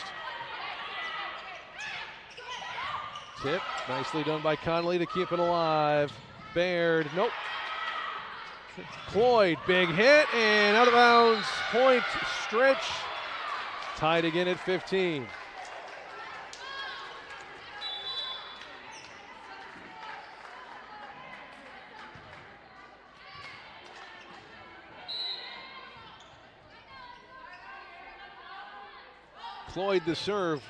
Tip, nicely done by Connolly to keep it alive. Baird, nope. Cloyd, big hit, and out of bounds. Point, Stritch. Tied again at 15. Cloyd the serve.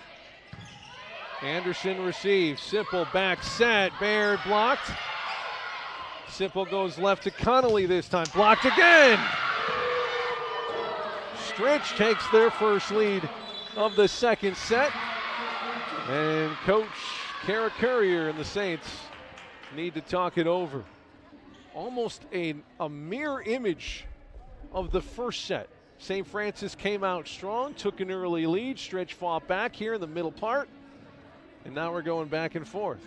Anderson receives. Sipple back set. Baird blocked. Sipple goes left to Connolly this time. Blocked again. Stritch takes their first lead of the second set. And Coach Kara Courier and the Saints need to talk it over. almost a mirror image of the first set. St. Francis came out strong, took an early lead. Stritch fought back here in the middle part, and now we're going back and forth.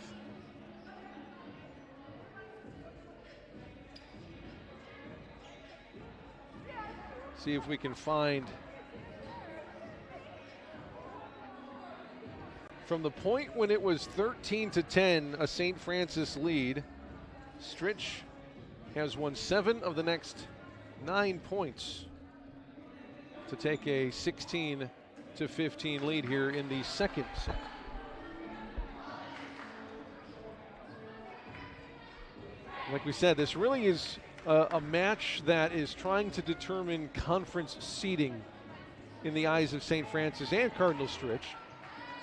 See if we can find from the point when it was 13-10, a St. Francis lead. Stritch has won 7 of the next 9 points to take a 16-15 lead here in the second set. Like we said, this really is a match that is trying to determine conference seeding in the eyes of St. Francis and Cardinal Stritch.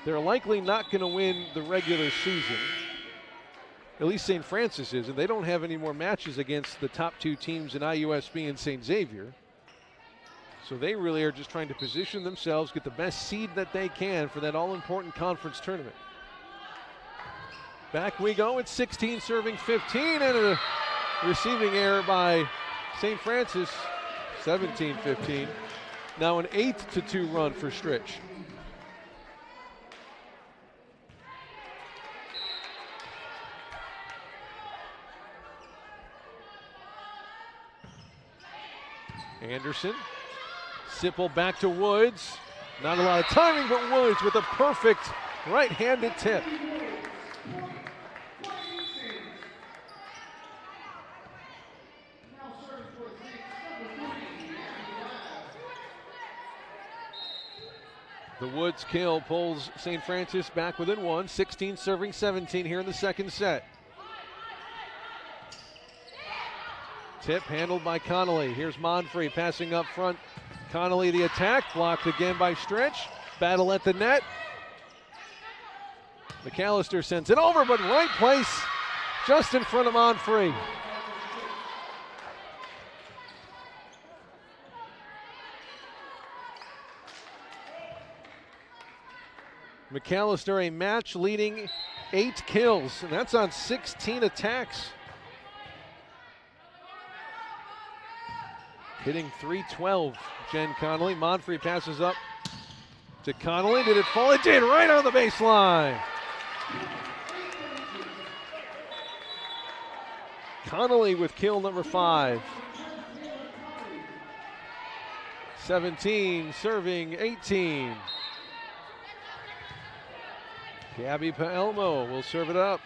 They're likely not going to win the regular season. At least St. Francis is, and they don't have any more matches against the top 2 teams in IUSB and St. Xavier. So they really are just trying to position themselves, get the best seed that they can for that all-important conference tournament. Back we go. It's 16 serving 15, and a receiving error by St. Francis, 17-15. Now an 8-2 run for Stritch. Anderson, Sipple back to Woods. Not a lot of timing, but Woods with a perfect right-handed tip. The Woods kill pulls St. Francis back within 1, 16 serving 17 here in the second set. Tip handled by Connolly. Here's Monfrey passing up front. Connolly the attack, blocked again by Stritch. Battle at the net. McAllister sends it over, but right place, just in front of Monfrey. McAllister a match leading 8 kills, and that's on 16 attacks. Hitting .312, Jen Connolly. Monfrey passes up to Connolly. Did it fall? It did, right on the baseline. Connolly with kill number 5. 17 serving 18. Gabby Paelmo will serve it up.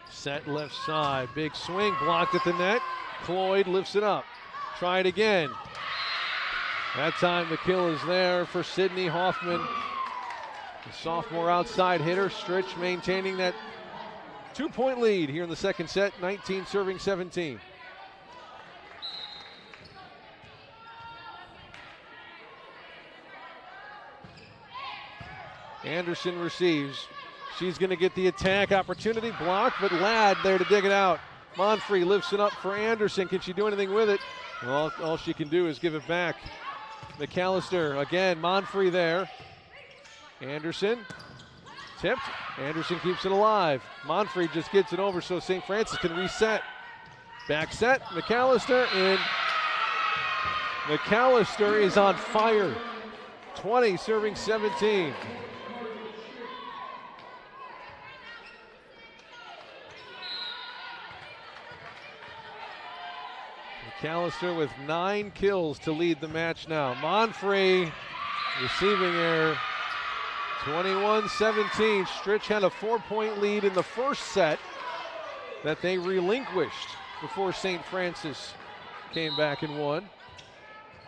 Set left side, big swing, blocked at the net. Cloyd lifts it up. Try it again. That time the kill is there for Sydney Hoffman. The sophomore outside hitter. Stritch maintaining that 2-point lead here in the second set, 19 serving 17. Anderson receives. She's going to get the attack opportunity, blocked, but Ladd there to dig it out. Monfrey lifts it up for Anderson. Can she do anything with it? Well, all she can do is give it back. McAllister again, Monfrey there. Anderson tipped. Anderson keeps it alive. Monfrey just gets it over so St. Francis can reset. Back set, McAllister in. McAllister is on fire. 20 serving 17. McAllister with 9 kills to lead the match now. Monfrey receiving error. 21-17. Stritch had a 4-point lead in the first set that they relinquished before St. Francis came back and won.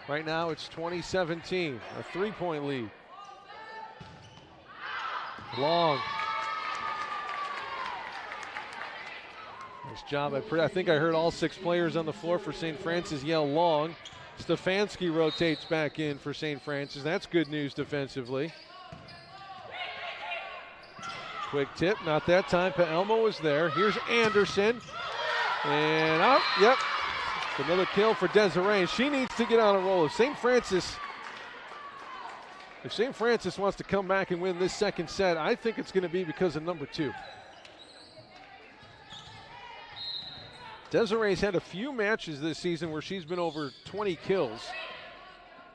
Right now it's 20-17, a 3-point lead. Long. Nice job. I think I heard all 6 players on the floor for St. Francis yell long. Stefanski rotates back in for St. Francis. That's good news defensively. Quick tip, not that time. Paelmo was there. Here's Anderson. And out, yep. Another kill for Desiree. She needs to get on a roll. If St. Francis If St. Francis wants to come back and win this second set, I think it's going to be because of number 2. Desiree's had a few matches this season where she's been over 20 kills.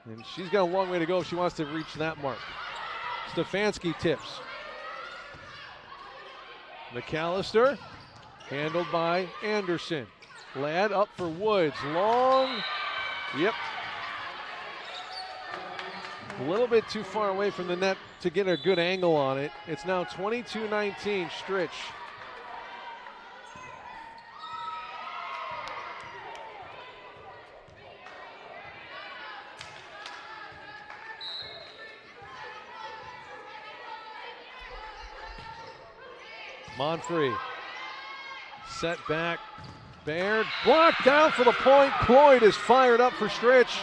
And she's got a long way to go if she wants to reach that mark. Stefanski tips. McAllister, handled by Anderson. Ladd up for Woods. Long. Yep. A little bit too far away from the net to get a good angle on it. It's now 22-19, Stritch. Monfrey. Set back. Baird blocked down for the point. Cloyd is fired up for Stritch.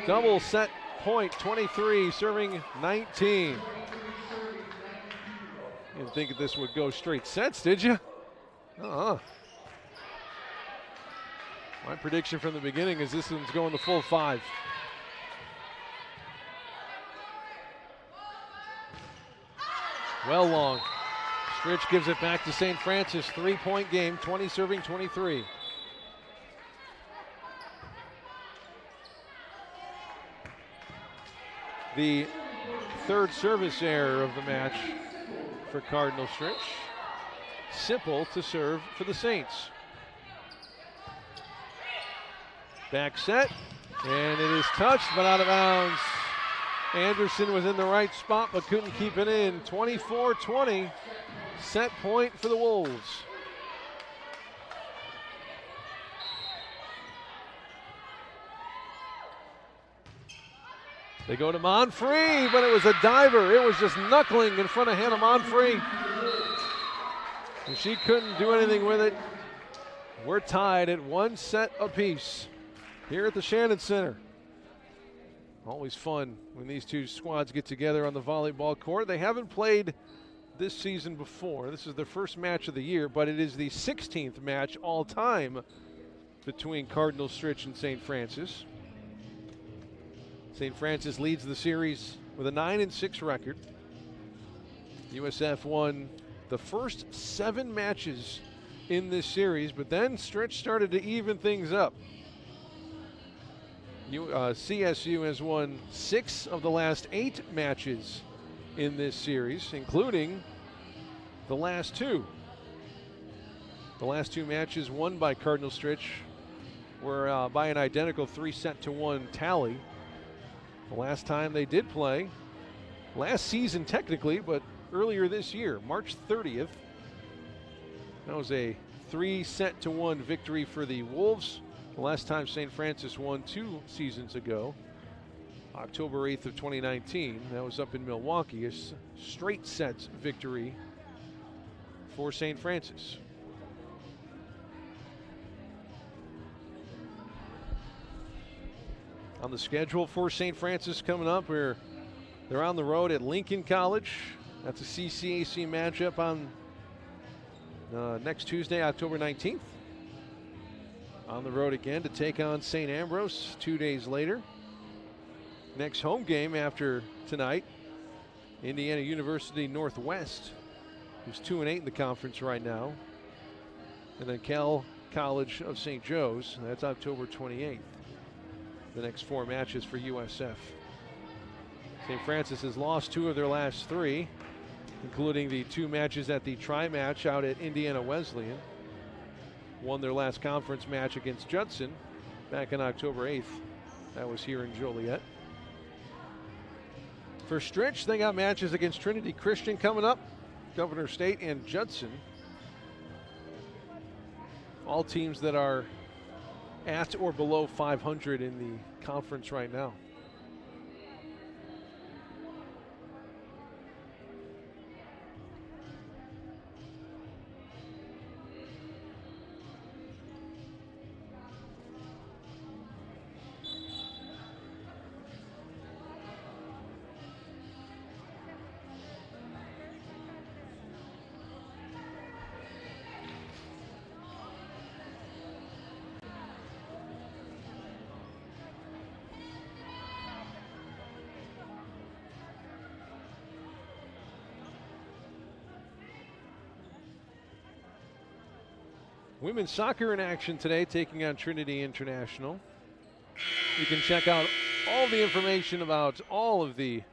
Double set point, 23, serving 19. Didn't think this would go straight sets, did you? My prediction from the beginning is this one's going the full 5. Well long. Stritch gives it back to St. Francis. 3-point game, 20 serving 23. The third service error of the match for Cardinal Stritch. Simple to serve for the Saints. Back set, and it is touched but out of bounds. Anderson was in the right spot but couldn't keep it in. 24-20, set point for the Wolves. They go to Monfrey, but it was a diver. It was just knuckling in front of Hannah Monfrey. And she couldn't do anything with it. We're tied at 1 set apiece here at the Shannon Center. Always fun when these two squads get together on the volleyball court. They haven't played this season before. This is their first match of the year, but it is the 16th match all time between Cardinal Stritch and St. Francis. St. Francis leads the series with a 9-6 record. USF won the first 7 matches in this series, but then Stritch started to even things up. CSU has won 6 of the last 8 matches in this series, including the last 2. The last 2 matches won by Cardinal Stritch were by an identical 3-1 tally. The last time they did play, last season technically, but earlier this year, March 30th. That was a 3-1 victory for the Wolves. The last time St. Francis won 2 seasons ago, October 8th of 2019. That was up in Milwaukee, a straight sets victory for St. Francis. On the schedule for St. Francis coming up, they're on the road at Lincoln College. That's a CCAC matchup on next Tuesday, October 19th. On the road again to take on St. Ambrose 2 days later. Next home game after tonight, Indiana University Northwest, who's 2-8 in the conference right now. And then Cal College of St. Joe's, that's October 28th. The next 4 matches for USF. St. Francis has lost 2 of their last 3, including the 2 matches at the tri-match out at Indiana Wesleyan. Won their last conference match against Judson back on October 8th. That was here in Joliet. For Stritch, they got matches against Trinity Christian coming up, Governor State, and Judson. All teams that are at or below 500 in the conference right now. women's soccer in action today, taking on Trinity International. You can check out all the information about all of the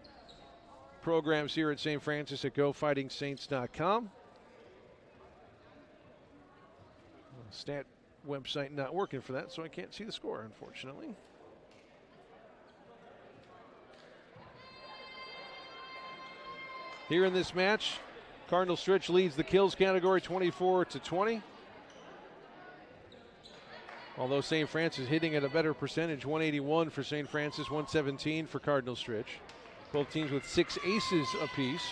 programs here at St. Francis at GoFightingSaints.com. Stat website not working for that, so I can't see the score, unfortunately. Here in this match, Cardinal Stritch leads the kills category 24-20. Although St. Francis hitting at a better percentage, 181 for St. Francis, 117 for Cardinal Stritch. Both teams with 6 aces apiece.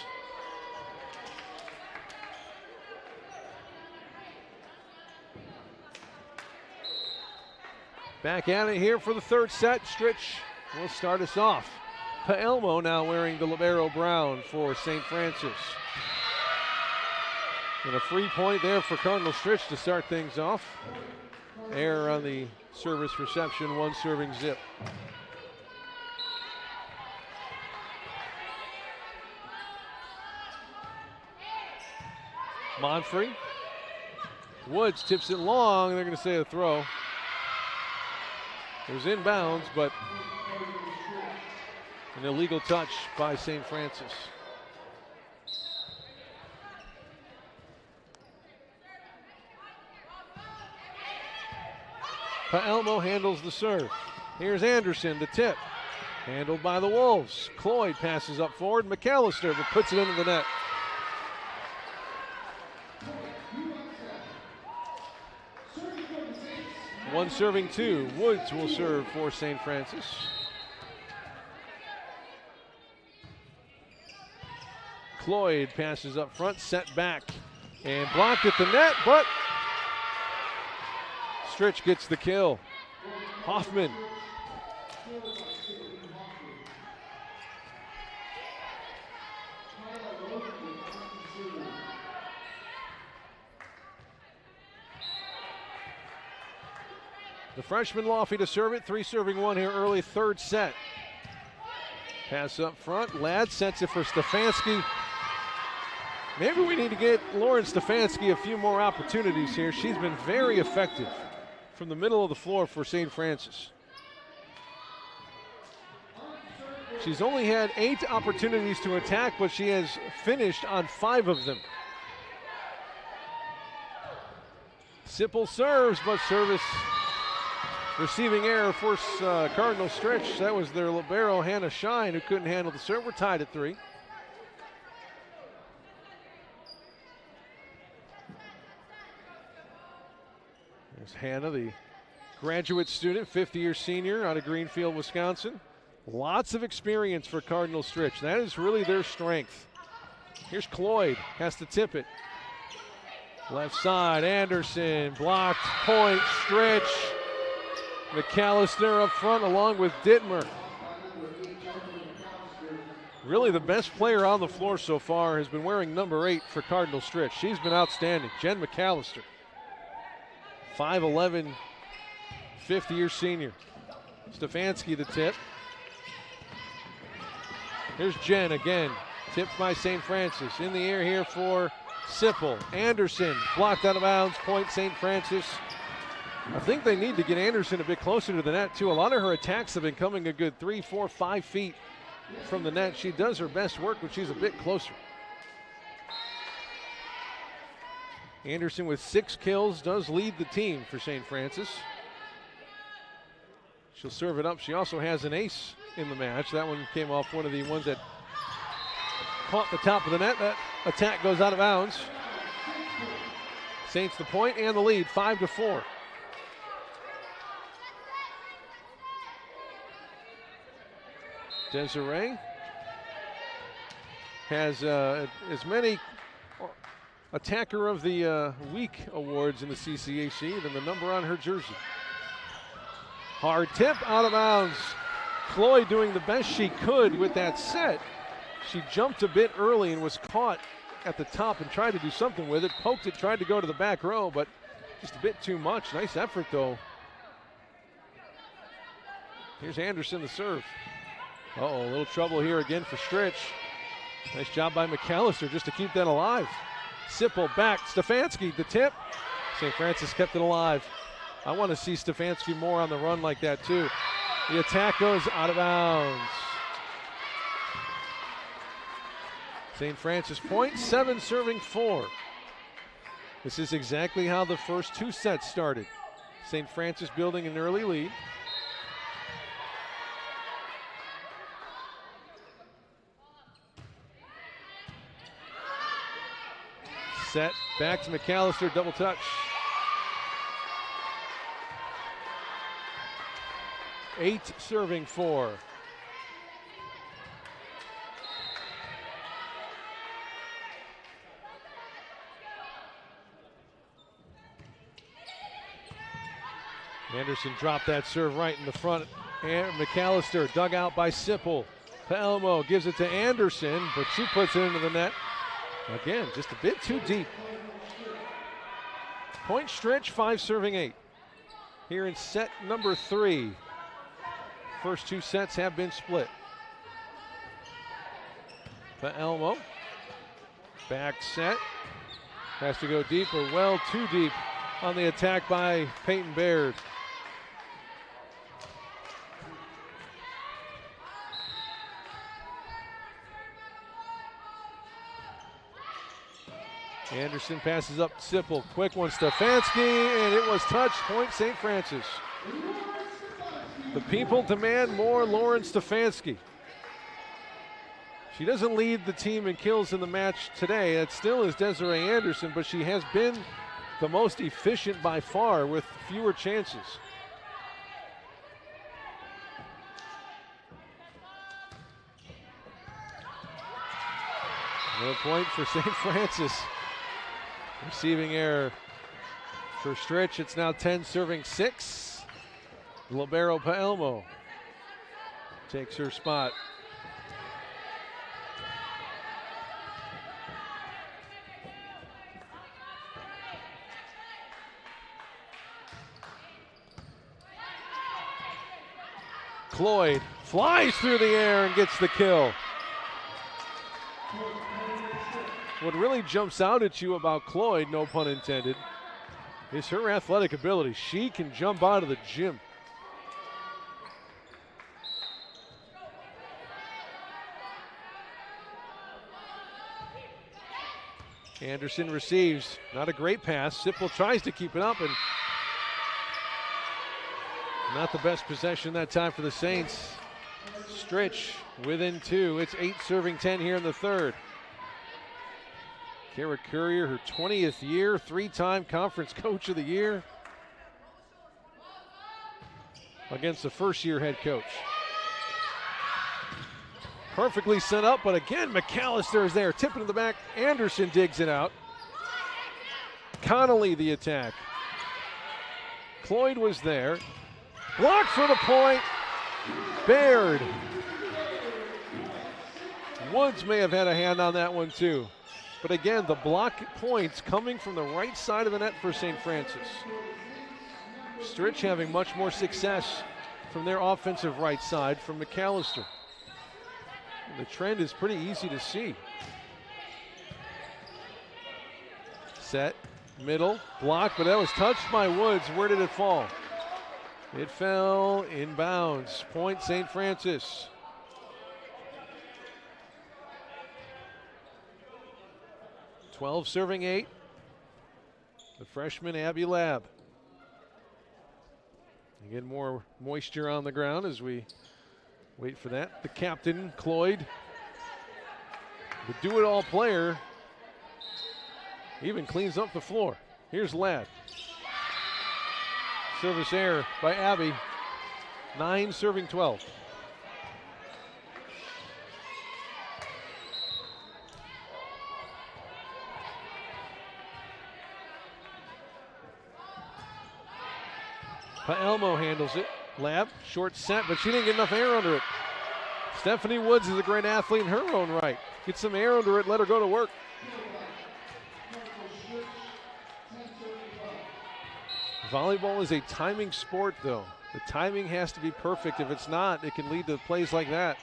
Back at it here for the third set. Stritch will start us off. Paelmo now wearing the libero brown for St. Francis. And a free point there for Cardinal Stritch to start things off. Error on the service reception, one serving zip. Monfrey. Woods tips it long. They're going to say a throw. It was inbounds, but an illegal touch by St. Francis. Paelmo handles the serve. Here's Anderson, the tip. Handled by the Wolves. Cloyd passes up forward. McAllister but puts it into the net. One serving two. Woods will serve for St. Francis. Cloyd passes up front, set back, and blocked at the net, but Stritch gets the kill. Hoffman. The freshman Laffey to serve it, 3 serving 1 here early, third set. Pass up front, Ladd sets it for Stefanski. Maybe we need to get Lauren Stefanski a few more opportunities here. She's been very effective from the middle of the floor for St. Francis. She's only had 8 opportunities to attack, but she has finished on 5 of them. Sipple serves, but service receiving error forced Cardinal Stritch. That was their libero, Hannah Shine, who couldn't handle the serve. We're tied at 3. There's Hannah, the graduate student, 50-year senior out of Greenfield, Wisconsin. Lots of experience for Cardinal Stritch. That is really their strength. Here's Cloyd, has to tip it. Left side, Anderson, blocked, point, Stritch. McAllister up front along with Dittmer. Really the best player on the floor so far has been wearing number 8 for Cardinal Stritch. She's been outstanding, Jen McAllister. 5'11", 50-year senior. Stefanski the tip. Here's Jen again, tipped by St. Francis. In the air here for Sipple. Anderson blocked out of bounds, point St. Francis. I think they need to get Anderson a bit closer to the net too. A lot of her attacks have been coming a good 3, 4, 5 feet from the net. She does her best work when she's a bit closer. Anderson with 6 kills does lead the team for St. Francis. She'll serve it up. She also has an ace in the match. That one came off one of the ones that caught the top of the net. That attack goes out of bounds. Saints the point and the lead, 5-4. Desiree has as many Attacker of the Week awards in the CCAC than the number on her jersey. Hard tip, out of bounds. Cloyd doing the best she could with that set. She jumped a bit early and was caught at the top and tried to do something with it. Poked it, tried to go to the back row, but just a bit too much. Nice effort, though. Here's Anderson, the serve. Uh-oh, a little trouble here again for Stritch. Nice job by McAllister just to keep that alive. Sipple back, Stefanski, the tip. St. Francis kept it alive. I want to see Stefanski more on the run like that too. The attack goes out of bounds. St. Francis point, 7 serving 4. This is exactly how the first 2 sets started. St. Francis building an early lead. Set back to McAllister, double touch. Eight serving 4. Anderson dropped that serve right in the front. And McAllister dug out by Sipple. Paelmo gives it to Anderson, but she puts it into the net. Again, just a bit too deep. Point Stritch, 5 serving 8. Here in set number 3. First 2 sets have been split. Paelmo, back set. Has to go deeper, well too deep on the attack by Peyton Baird. Anderson passes up Sipple. Quick one, Stefanski, and it was touched. Point St. Francis. The people demand more Lauren Stefanski. She doesn't lead the team in kills in the match today. It still is Desiree Anderson, but she has been the most efficient by far with fewer chances. No point for St. Francis. Receiving error for Stritch. It's now 10 serving 6. Libero Paelmo takes her spot. Cloyd flies through the air and gets the kill. What really jumps out at you about Cloyd, no pun intended, is her athletic ability. She can jump out of the gym. Anderson receives, not a great pass. Sipple tries to keep it up, and not the best possession that time for the Saints. Stritch within 2. It's 8 serving 10 here in the third. Kara Courier, her 20th year, 3-time Conference Coach of the Year against the first-year head coach. Perfectly set up, but again, McAllister is there. Tip it in the back. Anderson digs it out. Connolly the attack. Cloyd was there. Blocked for the point. Baird. Woods may have had a hand on that one too. But again, the block points coming from the right side of the net for St. Francis. Stritch having much more success from their offensive right side from McAllister. And the trend is pretty easy to see. Set, middle, block, but that was touched by Woods. Where did it fall? It fell inbounds. Point St. Francis. .12 serving 8. The freshman Abby Lab. Again, more moisture on the ground as we wait for that. The captain, Cloyd, the do-it-all player, even cleans up the floor. Here's Ladd. Service error by Abby. 9 serving 12. Paelmo handles it. Lab, short set, but she didn't get enough air under it. Stephanie Woods is a great athlete in her own right. Get some air under it, let her go to work. Volleyball is a timing sport, though. The timing has to be perfect. If it's not, it can lead to plays like that.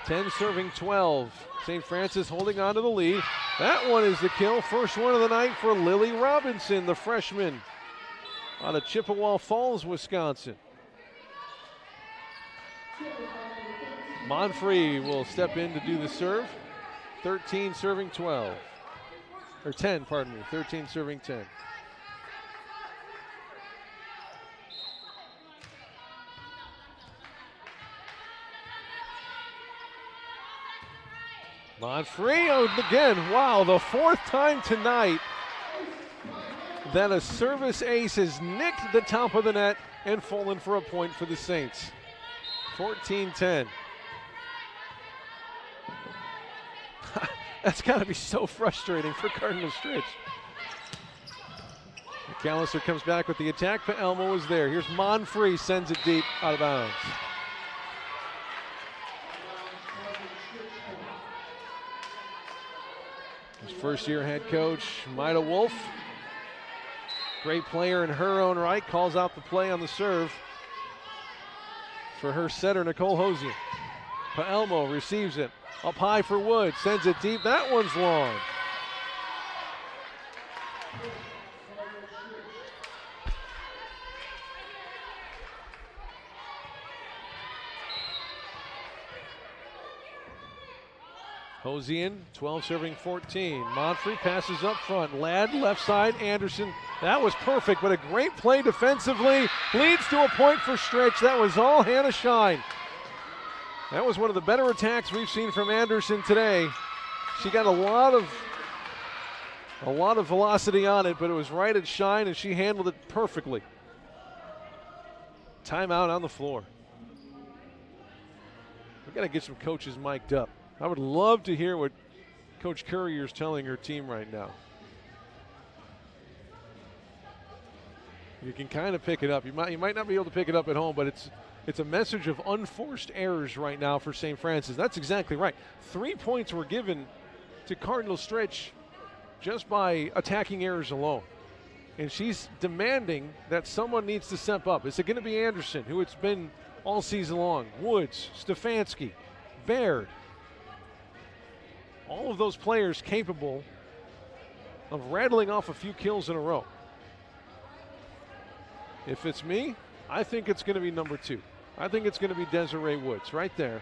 10 serving 12. St. Francis holding on to the lead. That one is the kill. First one of the night for Lily Robinson, the freshman out of Chippewa Falls, Wisconsin. Monfrey will step in to do the serve. 13 serving 12. Or 10, pardon me. 13 serving 10. Monfrey again. Wow, the fourth time tonight that a service ace has nicked the top of the net and fallen for a point for the Saints. 14-10. That's got to be so frustrating for Cardinal Stritch. McAllister comes back with the attack, but Elmo is there. Here's Monfrey, sends it deep, out of bounds. His first-year head coach, Maida Wolf. Great player in her own right, calls out the play on the serve for her setter, Nicole Hosian. Paelmo receives it. Up high for Wood, sends it deep. That one's long. Hosian, 12 serving 14. Monfrey passes up front. Ladd left side, Anderson. That was perfect, but a great play defensively. Leads to a point for Stritch. That was all Hannah Shine. That was one of the better attacks we've seen from Anderson today. She got a lot of velocity on it, but it was right at Shine, and she handled it perfectly. Timeout on the floor. We've got to get some coaches mic'd up. I would love to hear what Coach Courier is telling her team right now. You can kind of pick it up. You might not be able to pick it up at home, but it's a message of unforced errors right now for St. Francis. That's exactly right. 3 points were given to Cardinal Stritch just by attacking errors alone. And she's demanding that someone needs to step up. Is it going to be Anderson, who it's been all season long? Woods, Stefanski, Baird. All of those players capable of rattling off a few kills in a row. If it's me, I think it's going to be number 2. I think it's going to be Desiree Woods right there.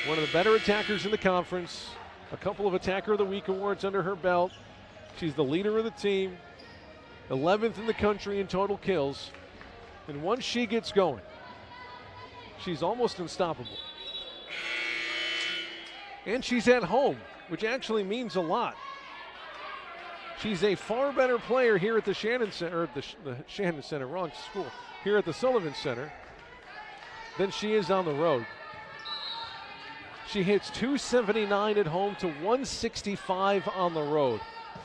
One of the better attackers in the conference. A couple of Attacker of the Week awards under her belt. She's the leader of the team. 11th in the country in total kills. And once she gets going, she's almost unstoppable. And she's at home, which actually means a lot. She's a far better player here at the Shannon Center, or the Shannon Center, wrong school, here at the Sullivan Center than she is on the road. She hits .279 at home to .165 on the road.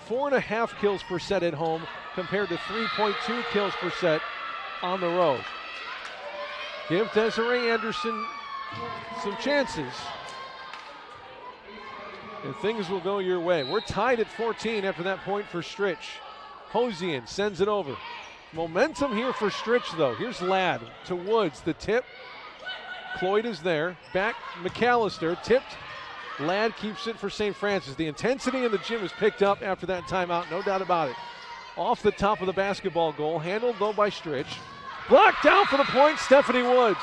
4.5 kills per set at home compared to 3.2 kills per set on the road. Give Desiree Anderson some chances, and things will go your way. We're tied at 14 after that point for Stritch. Hosian sends it over. Momentum here for Stritch, though. Here's Ladd to Woods. The tip. Cloyd is there. Back McAllister. Tipped. Ladd keeps it for St. Francis. The intensity in the gym is picked up after that timeout, no doubt about it. Off the top of the basketball goal. Handled, though, by Stritch. Blocked down for the point, Stephanie Woods.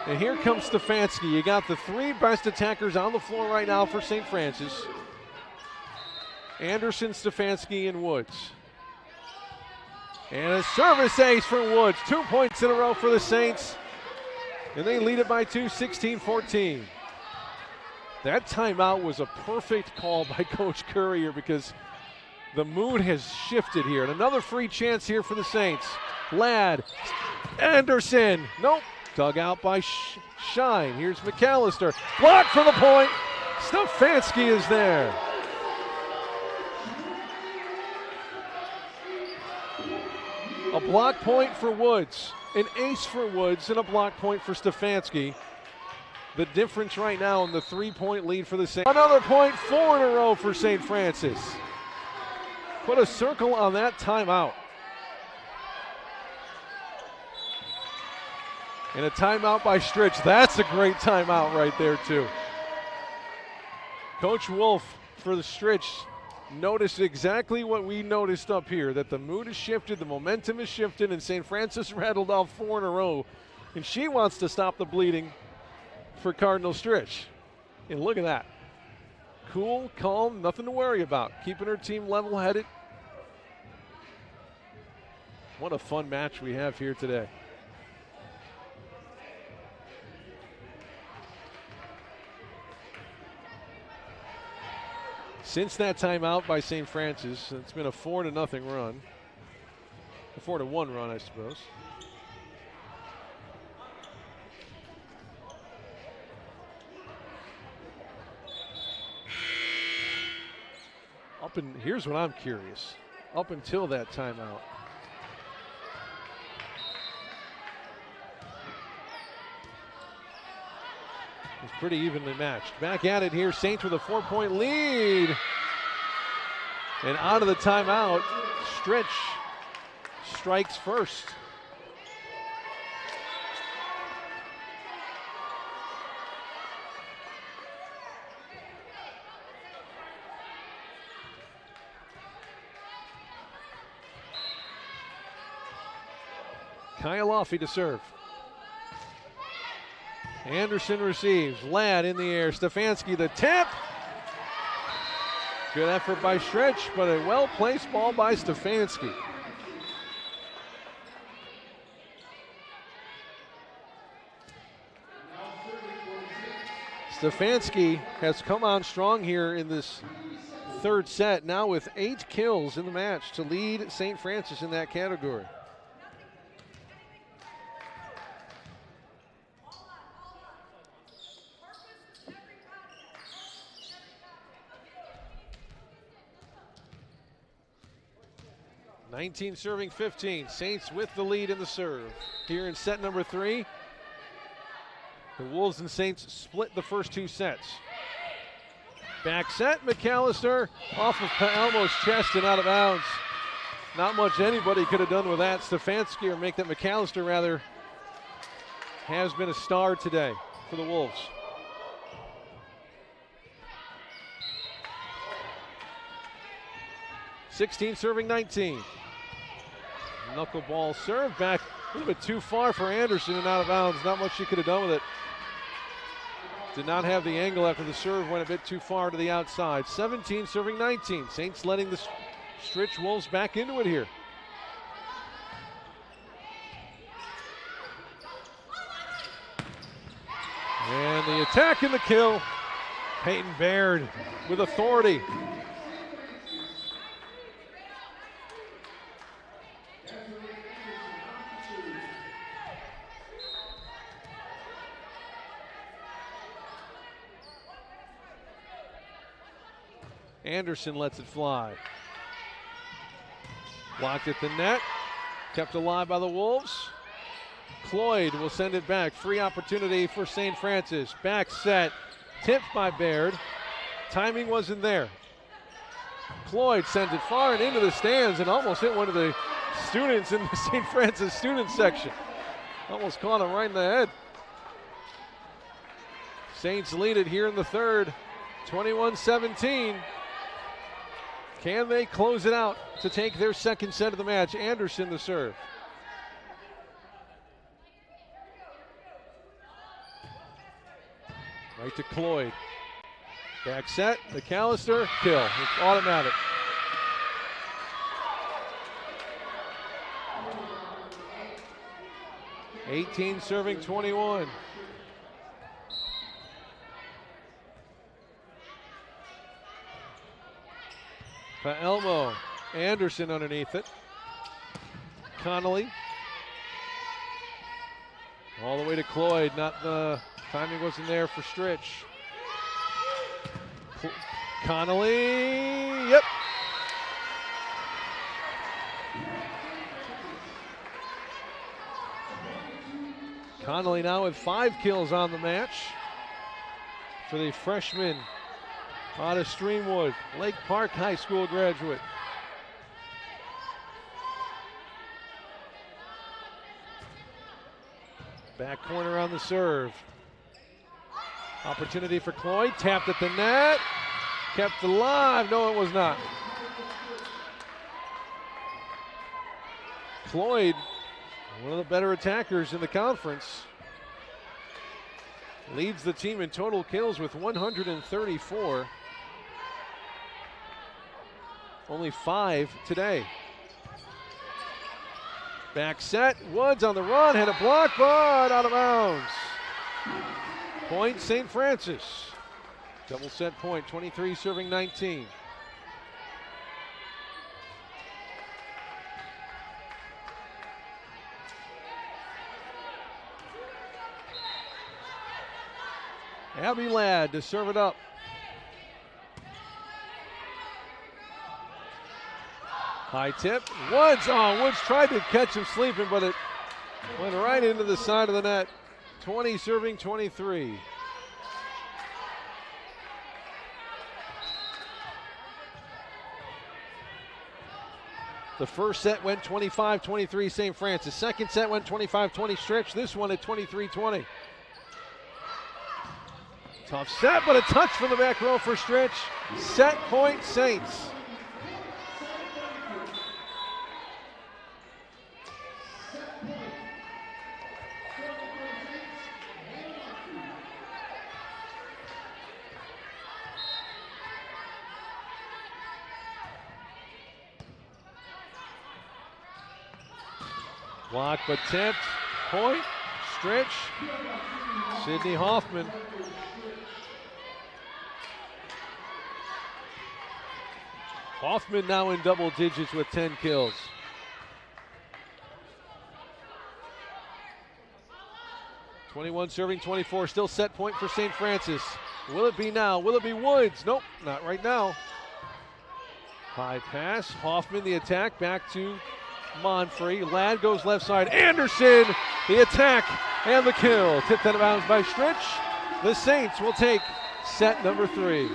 And here comes Stefanski. You got the 3 best attackers on the floor right now for St. Francis. Anderson, Stefanski, and Woods. And a service ace for Woods. 2 points in a row for the Saints. And they lead it by 2, 16-14. That timeout was a perfect call by Coach Courier because the mood has shifted here. And another free chance here for the Saints. Ladd, Anderson, nope. Dug out by Shine. Here's McAllister. Blocked for the point. Stefanski is there. A block point for Woods. An ace for Woods and a block point for Stefanski. The difference right now in the 3-point lead for the Saints. Another point, 4 in a row for St. Francis. Put a circle on that timeout. And a timeout by Stritch. That's a great timeout right there, too. Coach Wolf for the Stritch noticed exactly what we noticed up here, that the mood has shifted, the momentum has shifted, and St. Francis rattled off 4 in a row. And she wants to stop the bleeding for Cardinal Stritch. And look at that. Cool, calm, nothing to worry about. Keeping her team level-headed. What a fun match we have here today. Since that timeout by St. Francis, it's been a 4-0 run. A 4-1 run, I suppose. Here's what I'm curious. Up until that timeout, it's pretty evenly matched. Back at it here, Saints with a 4-point lead. And out of the timeout, Stritch strikes first. Kyle Offey to serve. Anderson receives. Ladd in the air. Stefanski the tip. Good effort by Stritch, but a well-placed ball by Stefanski. Stefanski has come on strong here in this third set, now with 8 kills in the match to lead St. Francis in that category. Serving 15. Saints with the lead in the serve. Here in set number 3, the Wolves and Saints split the first 2 sets. Back set, McAllister off of Elmo's chest and out of bounds. Not much anybody could have done with that. Stefanski, or make that McAllister rather, has been a star today for the Wolves. Serving 19. Knuckleball serve back a little bit too far for Anderson and out of bounds. Not much she could have done with it. Did not have the angle after the serve went a bit too far to the outside. 17 serving 19. Saints letting the Stritch Wolves back into it here. And the attack and the kill. Peyton Baird with authority. Anderson lets it fly. Blocked at the net. Kept alive by the Wolves. Cloyd will send it back. Free opportunity for St. Francis. Back set. Tipped by Baird. Timing wasn't there. Cloyd sends it far and into the stands and almost hit one of the students in the St. Francis student section. Almost caught him right in the head. Saints lead it here in the third. 21-17. Can they close it out to take their second set of the match? Anderson the serve. Right to Cloyd. Back set, McAllister, kill. It's automatic. Serving 21. Elmo, Anderson underneath it. Connolly. All the way to Cloyd. Not the timing wasn't there for Stritch. Connolly, yep. Connolly now with 5 kills on the match for the freshman out of Streamwood, Lake Park High School graduate. Back corner on the serve. Opportunity for Cloyd, tapped at the net, kept alive. No, it was not. Cloyd, one of the better attackers in the conference, leads the team in total kills with 134. Only 5 today. Back set, Woods on the run, had a block, but out of bounds. Point St. Francis. Double set point, 23 serving 19. Abby Ladd to serve it up. High tip, Woods, Woods tried to catch him sleeping, but it went right into the side of the net. 20 serving 23. The first set went 25-23 St. Francis. Second set went 25-20 Stritch. This one at 23-20. Tough set, but a touch from the back row for Stritch. Set point Saints. Block but tipped. Point. Stritch. Sydney Hoffman. Hoffman now in double digits with 10 kills. (21 serving 24). Still set point for St. Francis. Will it be now? Will it be Woods? Nope, not right now. High pass. Hoffman the attack. Back to Monfrey. Ladd goes left side. Anderson, the attack and the kill. Tipped out of bounds by Stritch. The Saints will take set number 3.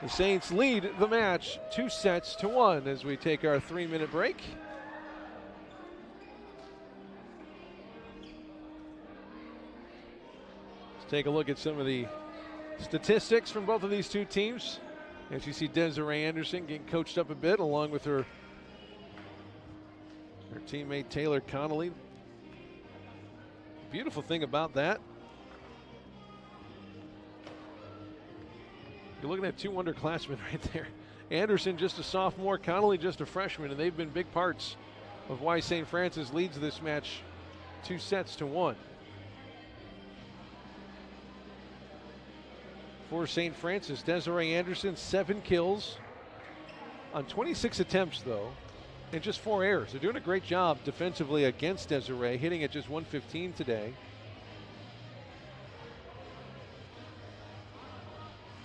The Saints lead the match 2-1 as we take our 3-minute break. Let's take a look at some of the statistics from both of these two teams. As you see Desiree Anderson getting coached up a bit along with her teammate Taylor Connolly. Beautiful thing about that, you're looking at 2 underclassmen right there. Anderson just a sophomore, Connolly just a freshman, and they've been big parts of why St. Francis leads this match 2-1. For St. Francis, Desiree Anderson, 7 kills on 26 attempts though, and just 4 errors. They're doing a great job defensively against Desiree, hitting at just 115 today.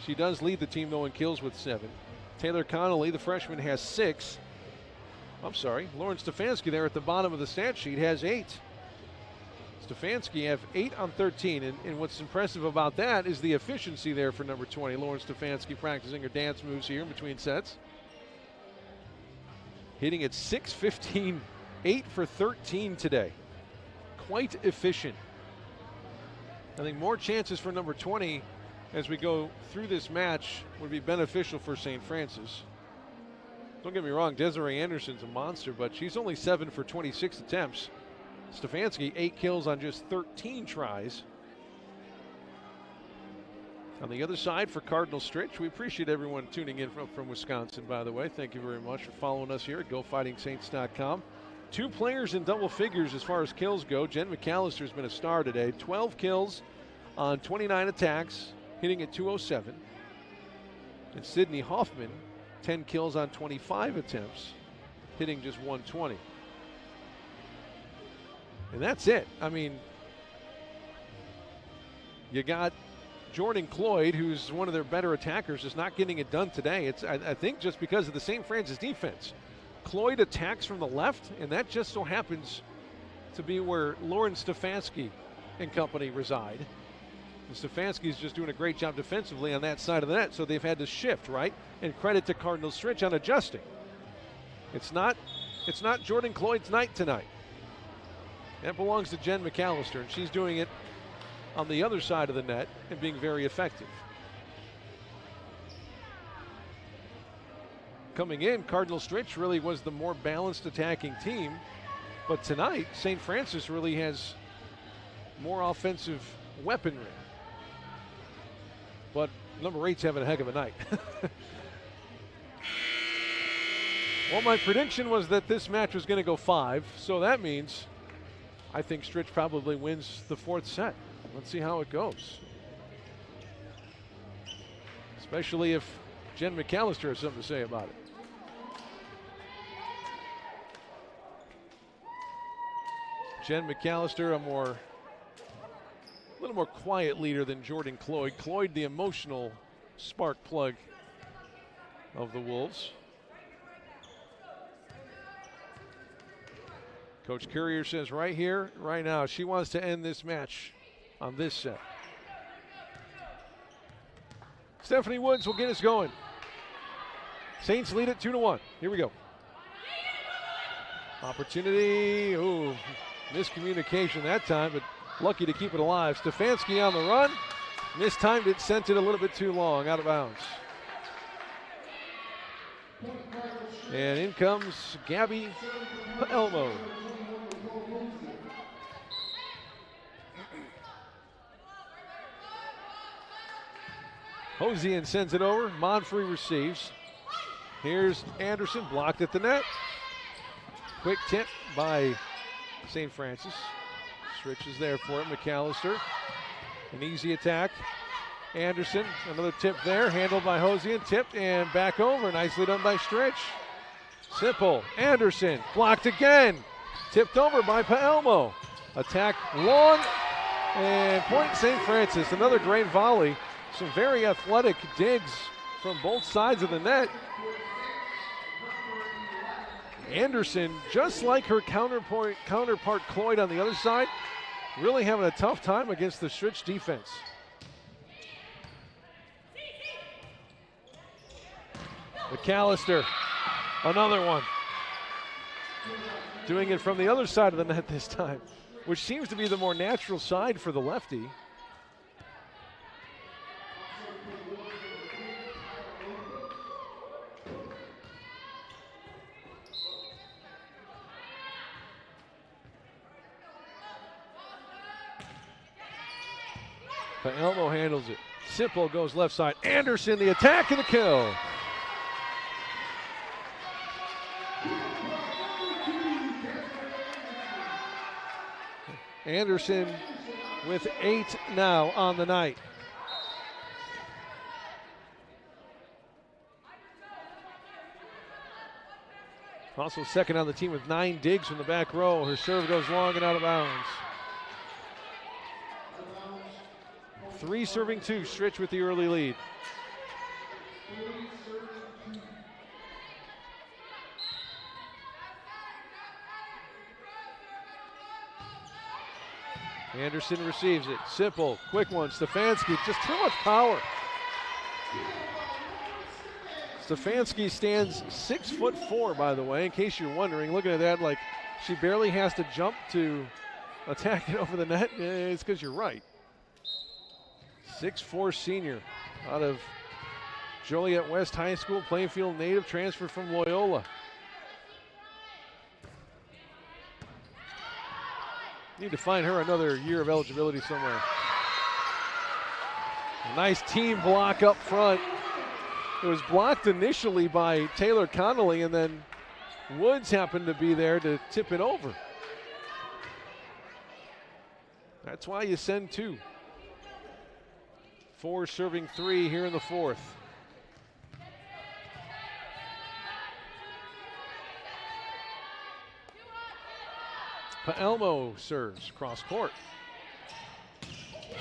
She does lead the team though in kills with 7. Taylor Connolly, the freshman, has 6. I'm sorry, Lauren Stefanski there at the bottom of the stat sheet has 8. Stefanski have 8 on 13, and what's impressive about that is the efficiency there for number 20. Lauren Stefanski practicing her dance moves here in between sets. Hitting at 6-15, 8 for 13 today. Quite efficient. I think more chances for number 20 as we go through this match would be beneficial for St. Francis. Don't get me wrong, Desiree Anderson's a monster, but she's only 7 for 26 attempts. Stefanski, 8 kills on just 13 tries. On the other side for Cardinal Stritch, we appreciate everyone tuning in from Wisconsin, by the way. Thank you very much for following us here at GoFightingSaints.com. 2 players in double figures as far as kills go. Jen McAllister's been a star today. 12 kills on 29 attacks, hitting at 207. And Sydney Hoffman, 10 kills on 25 attempts, hitting just 120. And that's it. I mean, you got Jordan Cloyd, who's one of their better attackers, is not getting it done today. It's, I think, just because of the St. Francis defense. Cloyd attacks from the left, and that just so happens to be where Lauren Stefanski and company reside. And Stefanski's just doing a great job defensively on that side of the net, so they've had to shift, right? And credit to Cardinal Stritch on adjusting. It's not Jordan Cloyd's night tonight. That belongs to Jen McAllister, and she's doing it on the other side of the net and being very effective. Coming in, Cardinal Stritch really was the more balanced attacking team, but tonight, St. Francis really has more offensive weaponry. But number 8's having a heck of a night. Well, my prediction was that this match was going to go 5, so that means I think Stritch probably wins the 4th set. Let's see how it goes. Especially if Jen McAllister has something to say about it. Jen McAllister, a little more quiet leader than Jordan Cloyd. Cloyd, the emotional spark plug of the Wolves. Coach Currier says right here, right now, she wants to end this match on this set. Stephanie Woods will get us going. Saints lead it 2-1. Here we go. Opportunity. Ooh, miscommunication that time, but lucky to keep it alive. Stefanski on the run. Mistimed it, sent it a little bit too long, out of bounds. And in comes Gabby Elmo. Hosian sends it over. Monfrey receives. Here's Anderson, blocked at the net. Quick tip by St. Francis. Stritch is there for it. McAllister. An easy attack. Anderson, another tip there. Handled by Hosian. Tipped and back over. Nicely done by Stritch. Simple. Anderson, blocked again. Tipped over by Paelmo. Attack long. And point St. Francis. Another great volley. Some very athletic digs from both sides of the net. Anderson, just like her counterpart Cloyd on the other side, really having a tough time against the Stritch defense. McAllister, another one. Doing it from the other side of the net this time, which seems to be the more natural side for the lefty. Elmo handles it. Simple goes left side. Anderson, the attack and the kill. Anderson with 8 now on the night. Also second on the team with 9 digs from the back row. Her serve goes long and out of bounds. 3 serving 2, Stritch with the early lead. Anderson receives it. Simple, quick one. Stefanski, just too much power. Stefanski stands 6'4", by the way, in case you're wondering. Looking at that, like she barely has to jump to attack it over the net. It's because you're right. 6'4" senior out of Joliet West High School, Plainfield native, transferred from Loyola. Need to find her another year of eligibility somewhere. A nice team block up front. It was blocked initially by Taylor Connolly, and then Woods happened to be there to tip it over. That's why you send 2. 4 serving 3 here in the 4th. Paelmo serves cross court.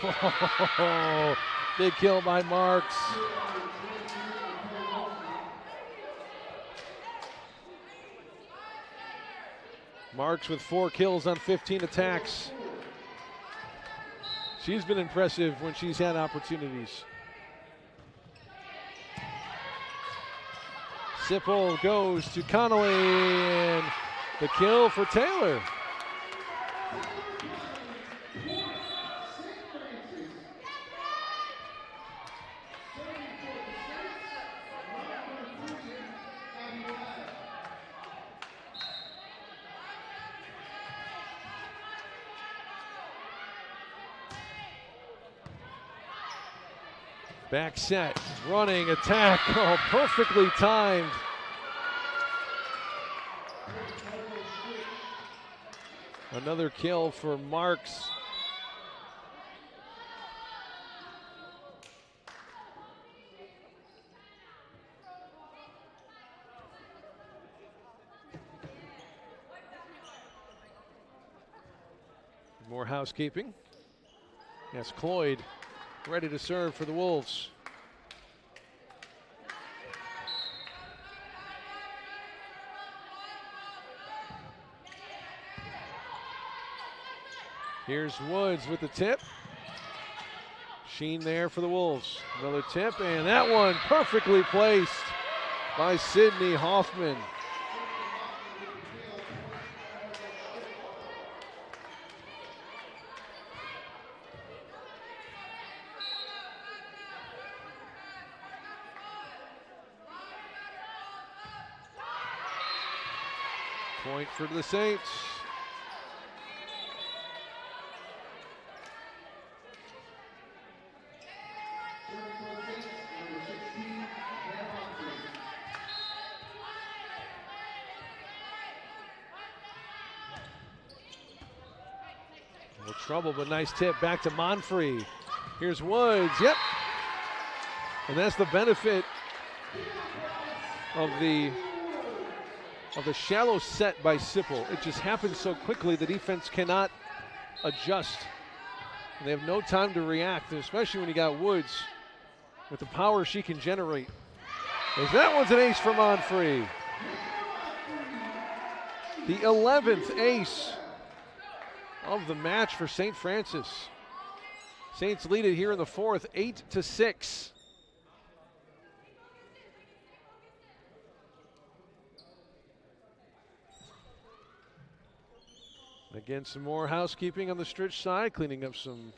Oh, big kill by Marks. Marks with 4 kills on 15 attacks. She's been impressive when she's had opportunities. Sipple goes to Connolly, and the kill for Taylor. Back set, running attack, oh, perfectly timed. Another kill for Marks. More housekeeping. Yes, Cloyd ready to serve for the Wolves. Here's Woods with the tip. Sheen there for the Wolves. Another tip, and that one perfectly placed by Sydney Hoffman. Point for the Saints. No trouble, but nice tip back to Monfrey. Here's Woods, yep. And that's the benefit of the shallow set by Sipple. It just happens so quickly the defense cannot adjust. And they have no time to react, especially when you got Woods with the power she can generate. As that one's an ace for Monfrey. The 11th ace of the match for St. Francis. Saints lead it here in the fourth, 8-6. Again, some more housekeeping on the Stritch side, cleaning up some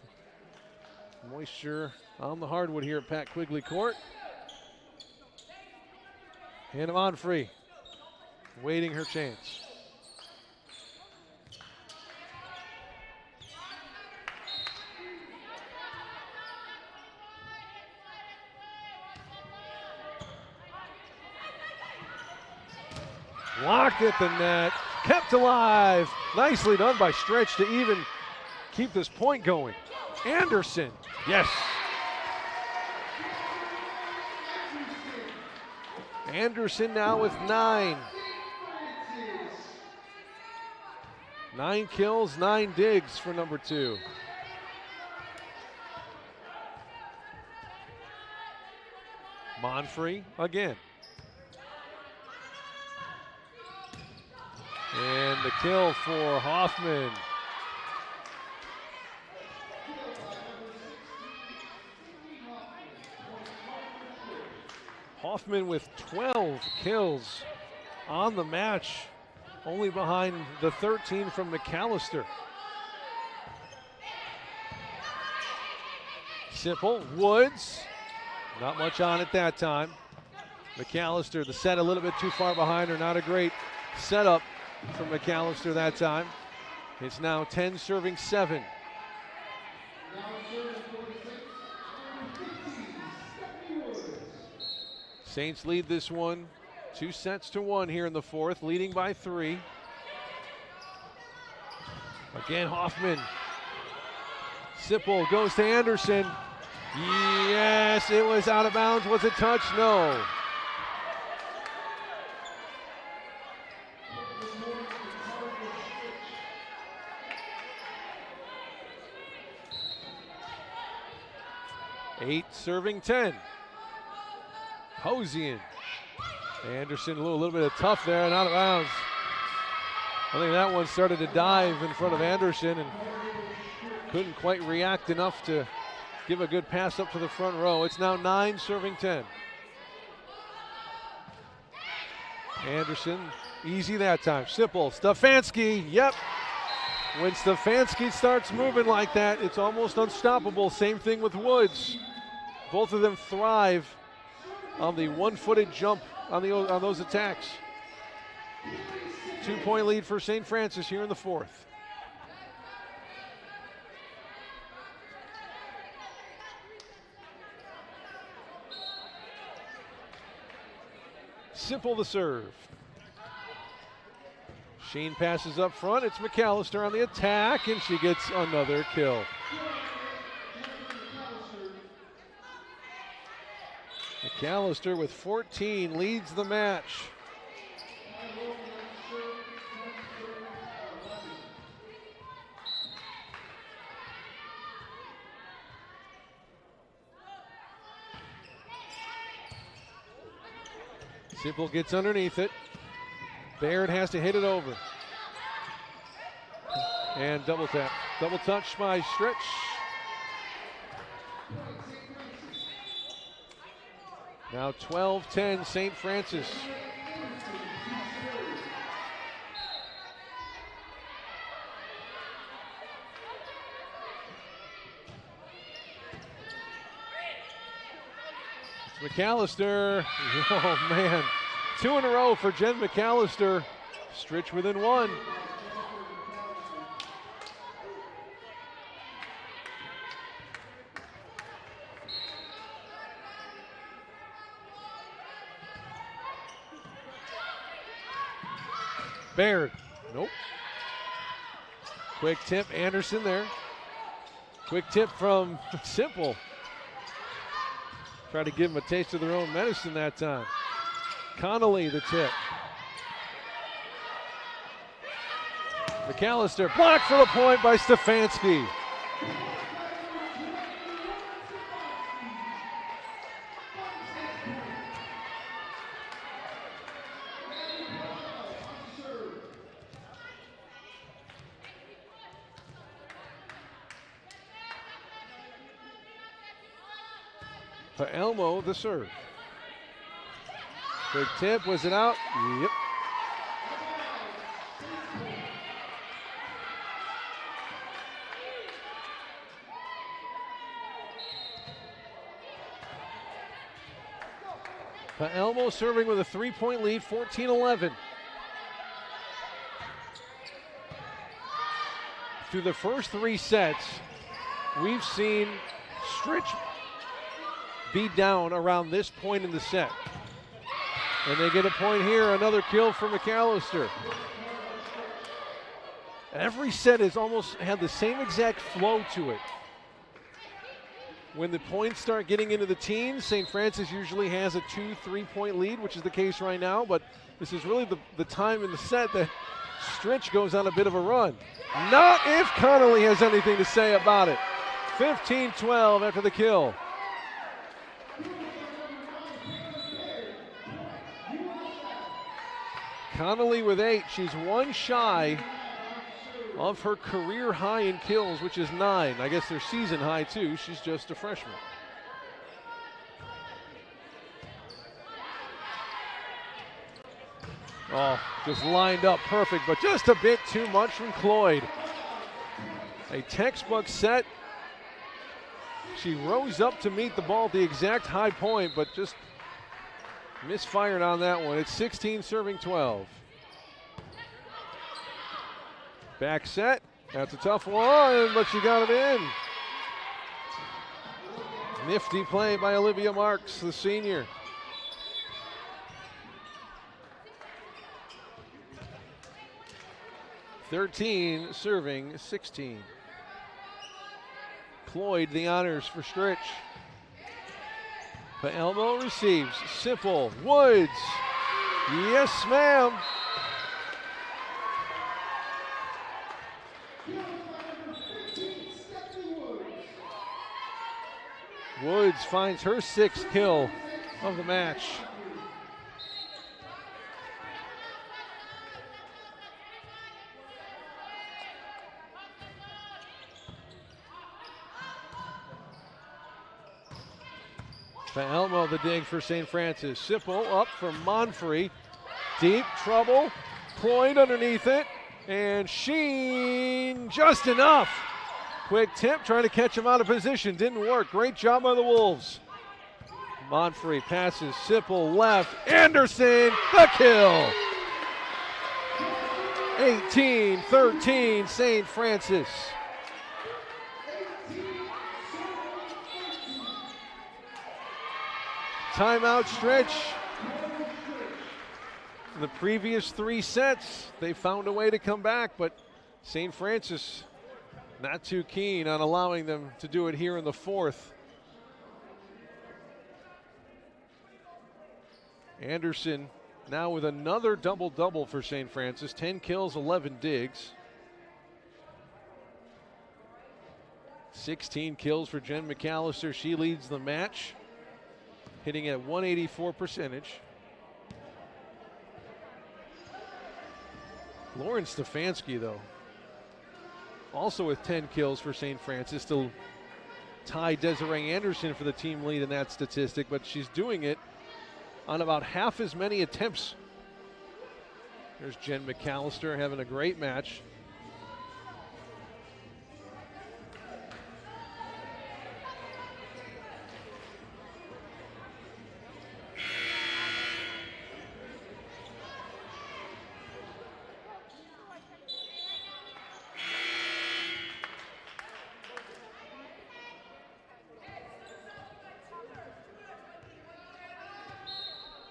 moisture on the hardwood here at Pat Quigley Court. Hannah Monfrey waiting her chance. Blocked at the net, kept alive. Nicely done by Stritch to even keep this point going. Anderson, yes. Anderson now with 9. 9 kills, 9 digs for number 2. Monfrey again. And the kill for Hoffman. Hoffman with 12 kills on the match, only behind the 13 from McAllister. Sipple, Woods, not much on it that time. McAllister, the set a little bit too far behind her, not a great setup from McAllister that time. It's now 10 serving 7. Saints lead this one 2-1 here in the fourth, leading by 3. Again, Hoffman. Sipple goes to Anderson. Yes, it was out of bounds. Was it touch? No. Eight serving 10. Hosian. Anderson, a little bit of tough there and out of bounds. I think that one started to dive in front of Anderson and couldn't quite react enough to give a good pass up to the front row. It's now 9 serving 10. Anderson, easy that time. Sipple, Stefanski, yep. When Stefanski starts moving like that, it's almost unstoppable. Same thing with Woods. Both of them thrive on the one-footed jump on those attacks. 2-point lead for St. Francis here in the fourth. Simple the serve. Sheen passes up front. It's McAllister on the attack, and she gets another kill. McAllister with 14 leads the match. Simple gets underneath it. Baird has to hit it over. And double tap. Double touch by Stritch. Now 12-10 St. Francis. It's McAllister. Oh man. 2 in a row for Jen McAllister. Stritch within 1. Baird. Nope. Quick tip, Anderson there. Quick tip from Simple. Try to give them a taste of their own medicine that time. Connolly the tip. McAllister blocked for the point by Stefanski. Elmo the serve. Big tip, was it out? Yep. Elmo serving with a 3-point lead, 14-11. Through the first 3 sets, we've seen Stritch be down around this point in the set. And they get a point here, another kill for McAllister. Every set has almost had the same exact flow to it. When the points start getting into the teens, St. Francis usually has a 2-3-point lead, which is the case right now, but this is really the time in the set that Stritch goes on a bit of a run. Not if Connolly has anything to say about it. 15-12 after the kill. Connolly with 8. She's 1 shy of her career high in kills, which is 9. I guess their season high too. She's just a freshman. Oh, just lined up perfect, but just a bit too much from Cloyd. A textbook set. She rose up to meet the ball at the exact high point, but just misfired on that one. It's 16 serving 12. Back set. That's a tough one, but she got it in. Nifty play by Olivia Marks, the senior. (13 serving 16). Cloyd the honors for Stritch. Elmo receives. Simple. Woods. Yes, ma'am. Woods finds her 6th kill of the match. Elmo the dig for St. Francis. Simple up from Monfrey. Deep trouble. Cloyd underneath it. And Sheen just enough. Quick tip trying to catch him out of position. Didn't work. Great job by the Wolves. Monfrey passes. Simple left. Anderson the kill. 18-13 St. Francis. Timeout Stritch. In the previous 3 sets, they found a way to come back, but St. Francis not too keen on allowing them to do it here in the 4th. Anderson now with another double-double for St. Francis, 10 kills, 11 digs. 16 kills for Jen McAllister. She leads the match, hitting at 184 percentage. Lauren Stefanski, though, also with 10 kills for St. Francis, to tie Desiree Anderson for the team lead in that statistic, but she's doing it on about half as many attempts. There's Jen McAllister having a great match.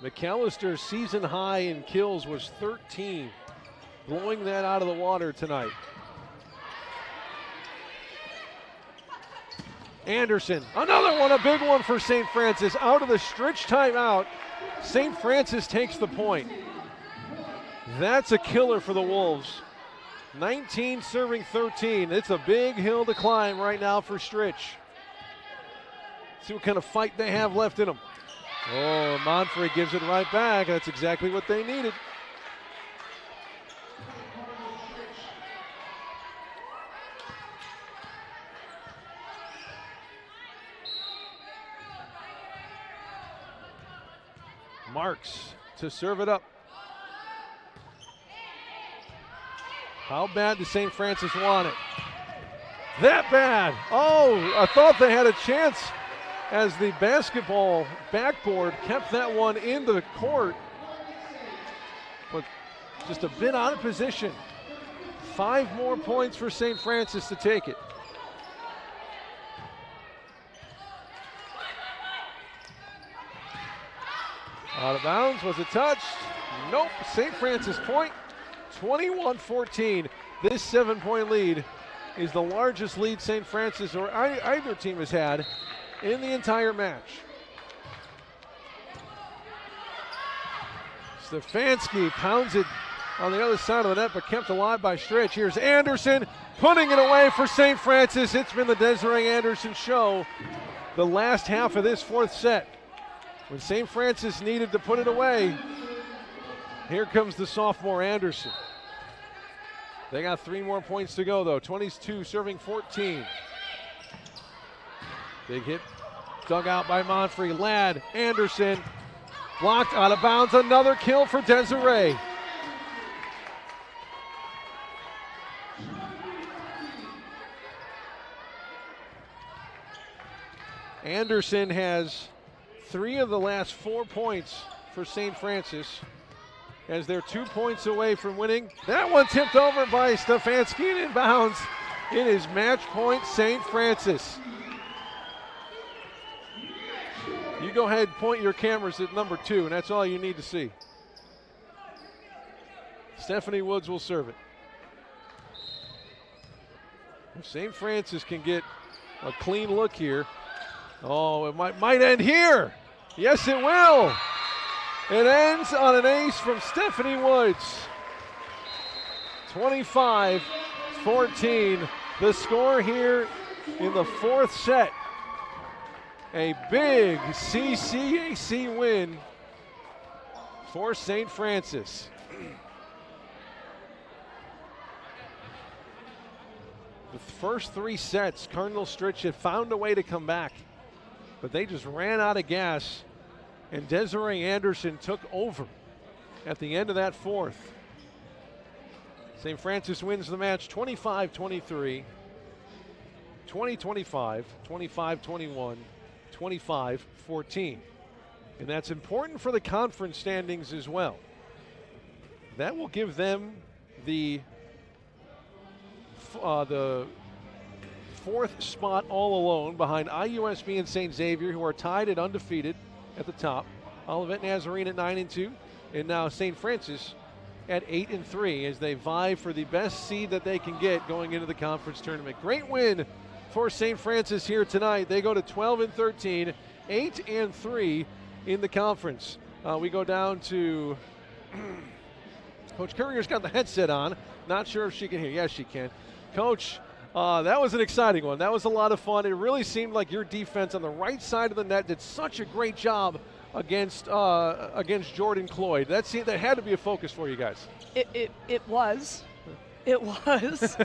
McAllister's season high in kills was 13, blowing that out of the water tonight. Anderson, another one, a big one for St. Francis. Out of the Stritch timeout, St. Francis takes the point. That's a killer for the Wolves. 19 serving 13. It's a big hill to climb right now for Stritch. See what kind of fight they have left in them. Oh, Monfrey gives it right back. That's exactly what they needed. Marks to serve it up. How bad does St. Francis want it? That bad. Oh, I thought they had a chance as the basketball backboard kept that one in the court, but just a bit out of position. 5 more points for St. Francis to take it. Out of bounds, was it touched? Nope, St. Francis point, 21-14. This 7-point lead is the largest lead St. Francis or either team has had in the entire match. Stefanski pounds it on the other side of the net, but kept alive by Stritch. Here's Anderson putting it away for St. Francis. It's been the Desiree Anderson show the last half of this 4th set. When St. Francis needed to put it away, here comes the sophomore Anderson. They got 3 more points to go, though. 22 serving 14. Big hit dug out by Monfrey. Ladd, Anderson, blocked out of bounds. Another kill for Desiree. Anderson has 3 of the last 4 points for St. Francis, as they're 2 points away from winning. That one tipped over by Stefanski and inbounds. It is match point St. Francis. You go ahead, point your cameras at number 2, and that's all you need to see. Stephanie Woods will serve it. If St. Francis can get a clean look here, oh, it might end here. Yes, it will. It ends on an ace from Stephanie Woods. 25-14, the score here in the 4th set. A big CCAC win for St. Francis. The first 3 sets, Cardinal Stritch had found a way to come back, but they just ran out of gas, and Desiree Anderson took over at the end of that 4th. St. Francis wins the match 25-23, 20-25, 25-21, 25-14. And that's important for the conference standings as well. That will give them the 4th spot all alone behind IUSB and St. Xavier, who are tied at undefeated at the top. Olivet Nazarene at 9-2. And now St. Francis at 8-3 as they vie for the best seed that they can get going into the conference tournament. Great win for St. Francis here tonight. They go to 12-13, 8-3 in the conference. We go down to Coach Courier's got the headset on. Not sure if she can hear. Yes, she can. Coach, that was an exciting one. That was a lot of fun. It really seemed like your defense on the right side of the net did such a great job against Jordan Cloyd. That had to be a focus for you guys. It was. It was.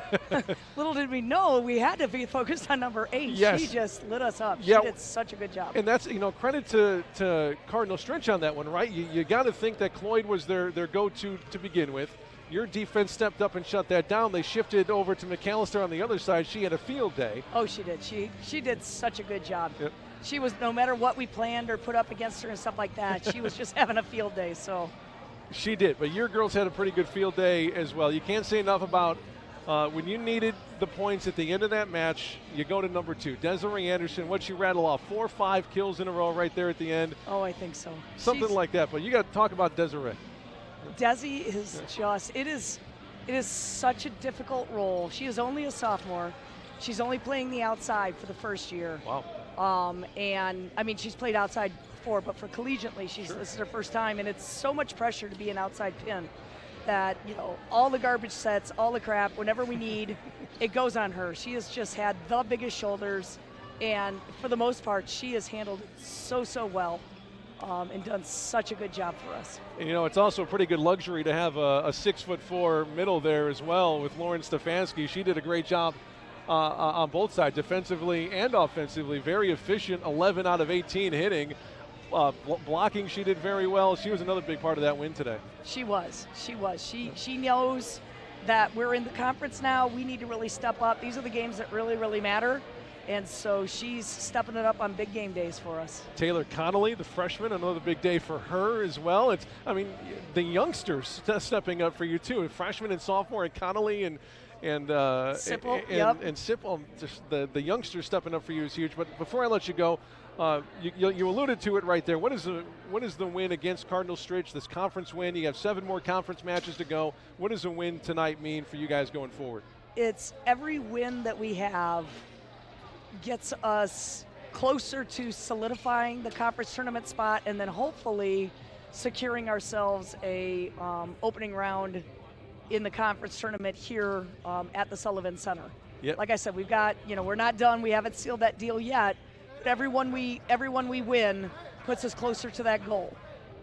Little did we know we had to be focused on number 8. Yes. She just lit us up. Yeah. She did such a good job. And that's, credit to Cardinal Stritch on that one, right? You got to think that Cloyd was their go-to to begin with. Your defense stepped up and shut that down. They shifted over to McAllister on the other side. She had a field day. Oh, she did. She did such a good job. Yep. She was, no matter what we planned or put up against her and stuff like that, she was just having a field day. So She did, but your girls had a pretty good field day as well. You can't say enough about when you needed the points at the end of that match, you go to number 2. Desiree Anderson, what'd she rattle off? 4 or 5 kills in a row right there at the end. Oh, I think so. Something like that, but you got to talk about Desiree. Desi is just, it is such a difficult role. She is only a sophomore. She's only playing the outside for the first year. Wow. And I mean, she's played outside before, but for collegiately, this is her first time, and it's so much pressure to be an outside pin that, all the garbage sets, all the crap, whenever we need, it goes on her. She has just had the biggest shoulders, and for the most part, she has handled it so well. And done such a good job for us. And it's also a pretty good luxury to have a 6'4" middle there as well with Lauren Stefanski. She did a great job on both sides, defensively and offensively. Very efficient, 11 out of 18 hitting. Blocking, she did very well. She was another big part of that win today. She was. She knows that we're in the conference now. We need to really step up. These are the games that really matter. And so she's stepping it up on big game days for us. Taylor Connolly, the freshman, another big day for her as well. The youngsters stepping up for you too. Freshman and sophomore, and Connolly and Sipple, and Sipple. Just the youngsters stepping up for you is huge. But before I let you go, you alluded to it right there. What is the win against Cardinal Stritch? This conference win. You have 7 more conference matches to go. What does a win tonight mean for you guys going forward? It's every win that we have gets us closer to solidifying the conference tournament spot, and then hopefully securing ourselves a opening round in the conference tournament here at the Sullivan Center. Yep. Like I said, we've got, we're not done. We haven't sealed that deal yet. But everyone we win puts us closer to that goal.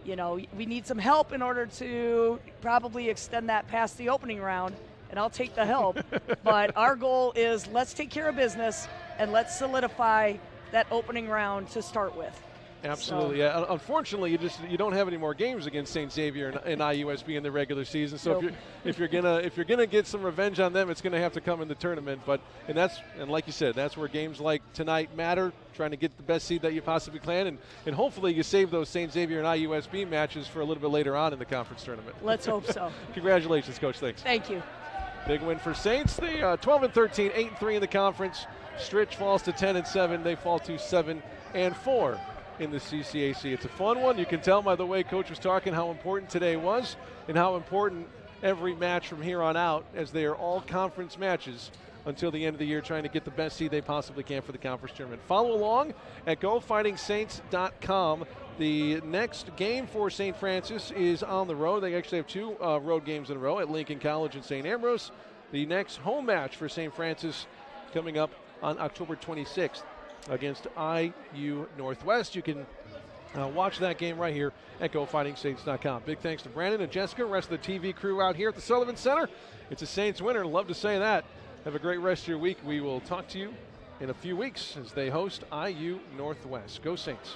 We need some help in order to probably extend that past the opening round, and I'll take the help. But our goal is, let's take care of business and let's solidify that opening round to start with. Absolutely. Yeah. Unfortunately, you don't have any more games against St. Xavier and IUSB in the regular season. So Nope. if you're gonna get some revenge on them, it's gonna have to come in the tournament. And like you said, that's where games like tonight matter. Trying to get the best seed that you possibly can, and hopefully you save those St. Xavier and IUSB matches for a little bit later on in the conference tournament. Let's hope so. Congratulations, Coach. Thanks. Thank you. Big win for Saints. They 12-13, 8-3 in the conference. Stritch falls to 10-7. They fall to 7-4 in the CCAC. It's a fun one. You can tell by the way Coach was talking how important today was and how important every match from here on out, as they are all conference matches until the end of the year, trying to get the best seed they possibly can for the conference tournament. Follow along at GoFightingSaints.com. The next game for St. Francis is on the road. They actually have 2 road games in a row at Lincoln College and St. Ambrose. The next home match for St. Francis coming up on October 26th against IU Northwest. You can watch that game right here at GoFightingSaints.com. Big thanks to Brandon and Jessica, rest of the TV crew out here at the Sullivan Center. It's a Saints winner. Love to say that. Have a great rest of your week. We will talk to you in a few weeks as they host IU Northwest. Go Saints.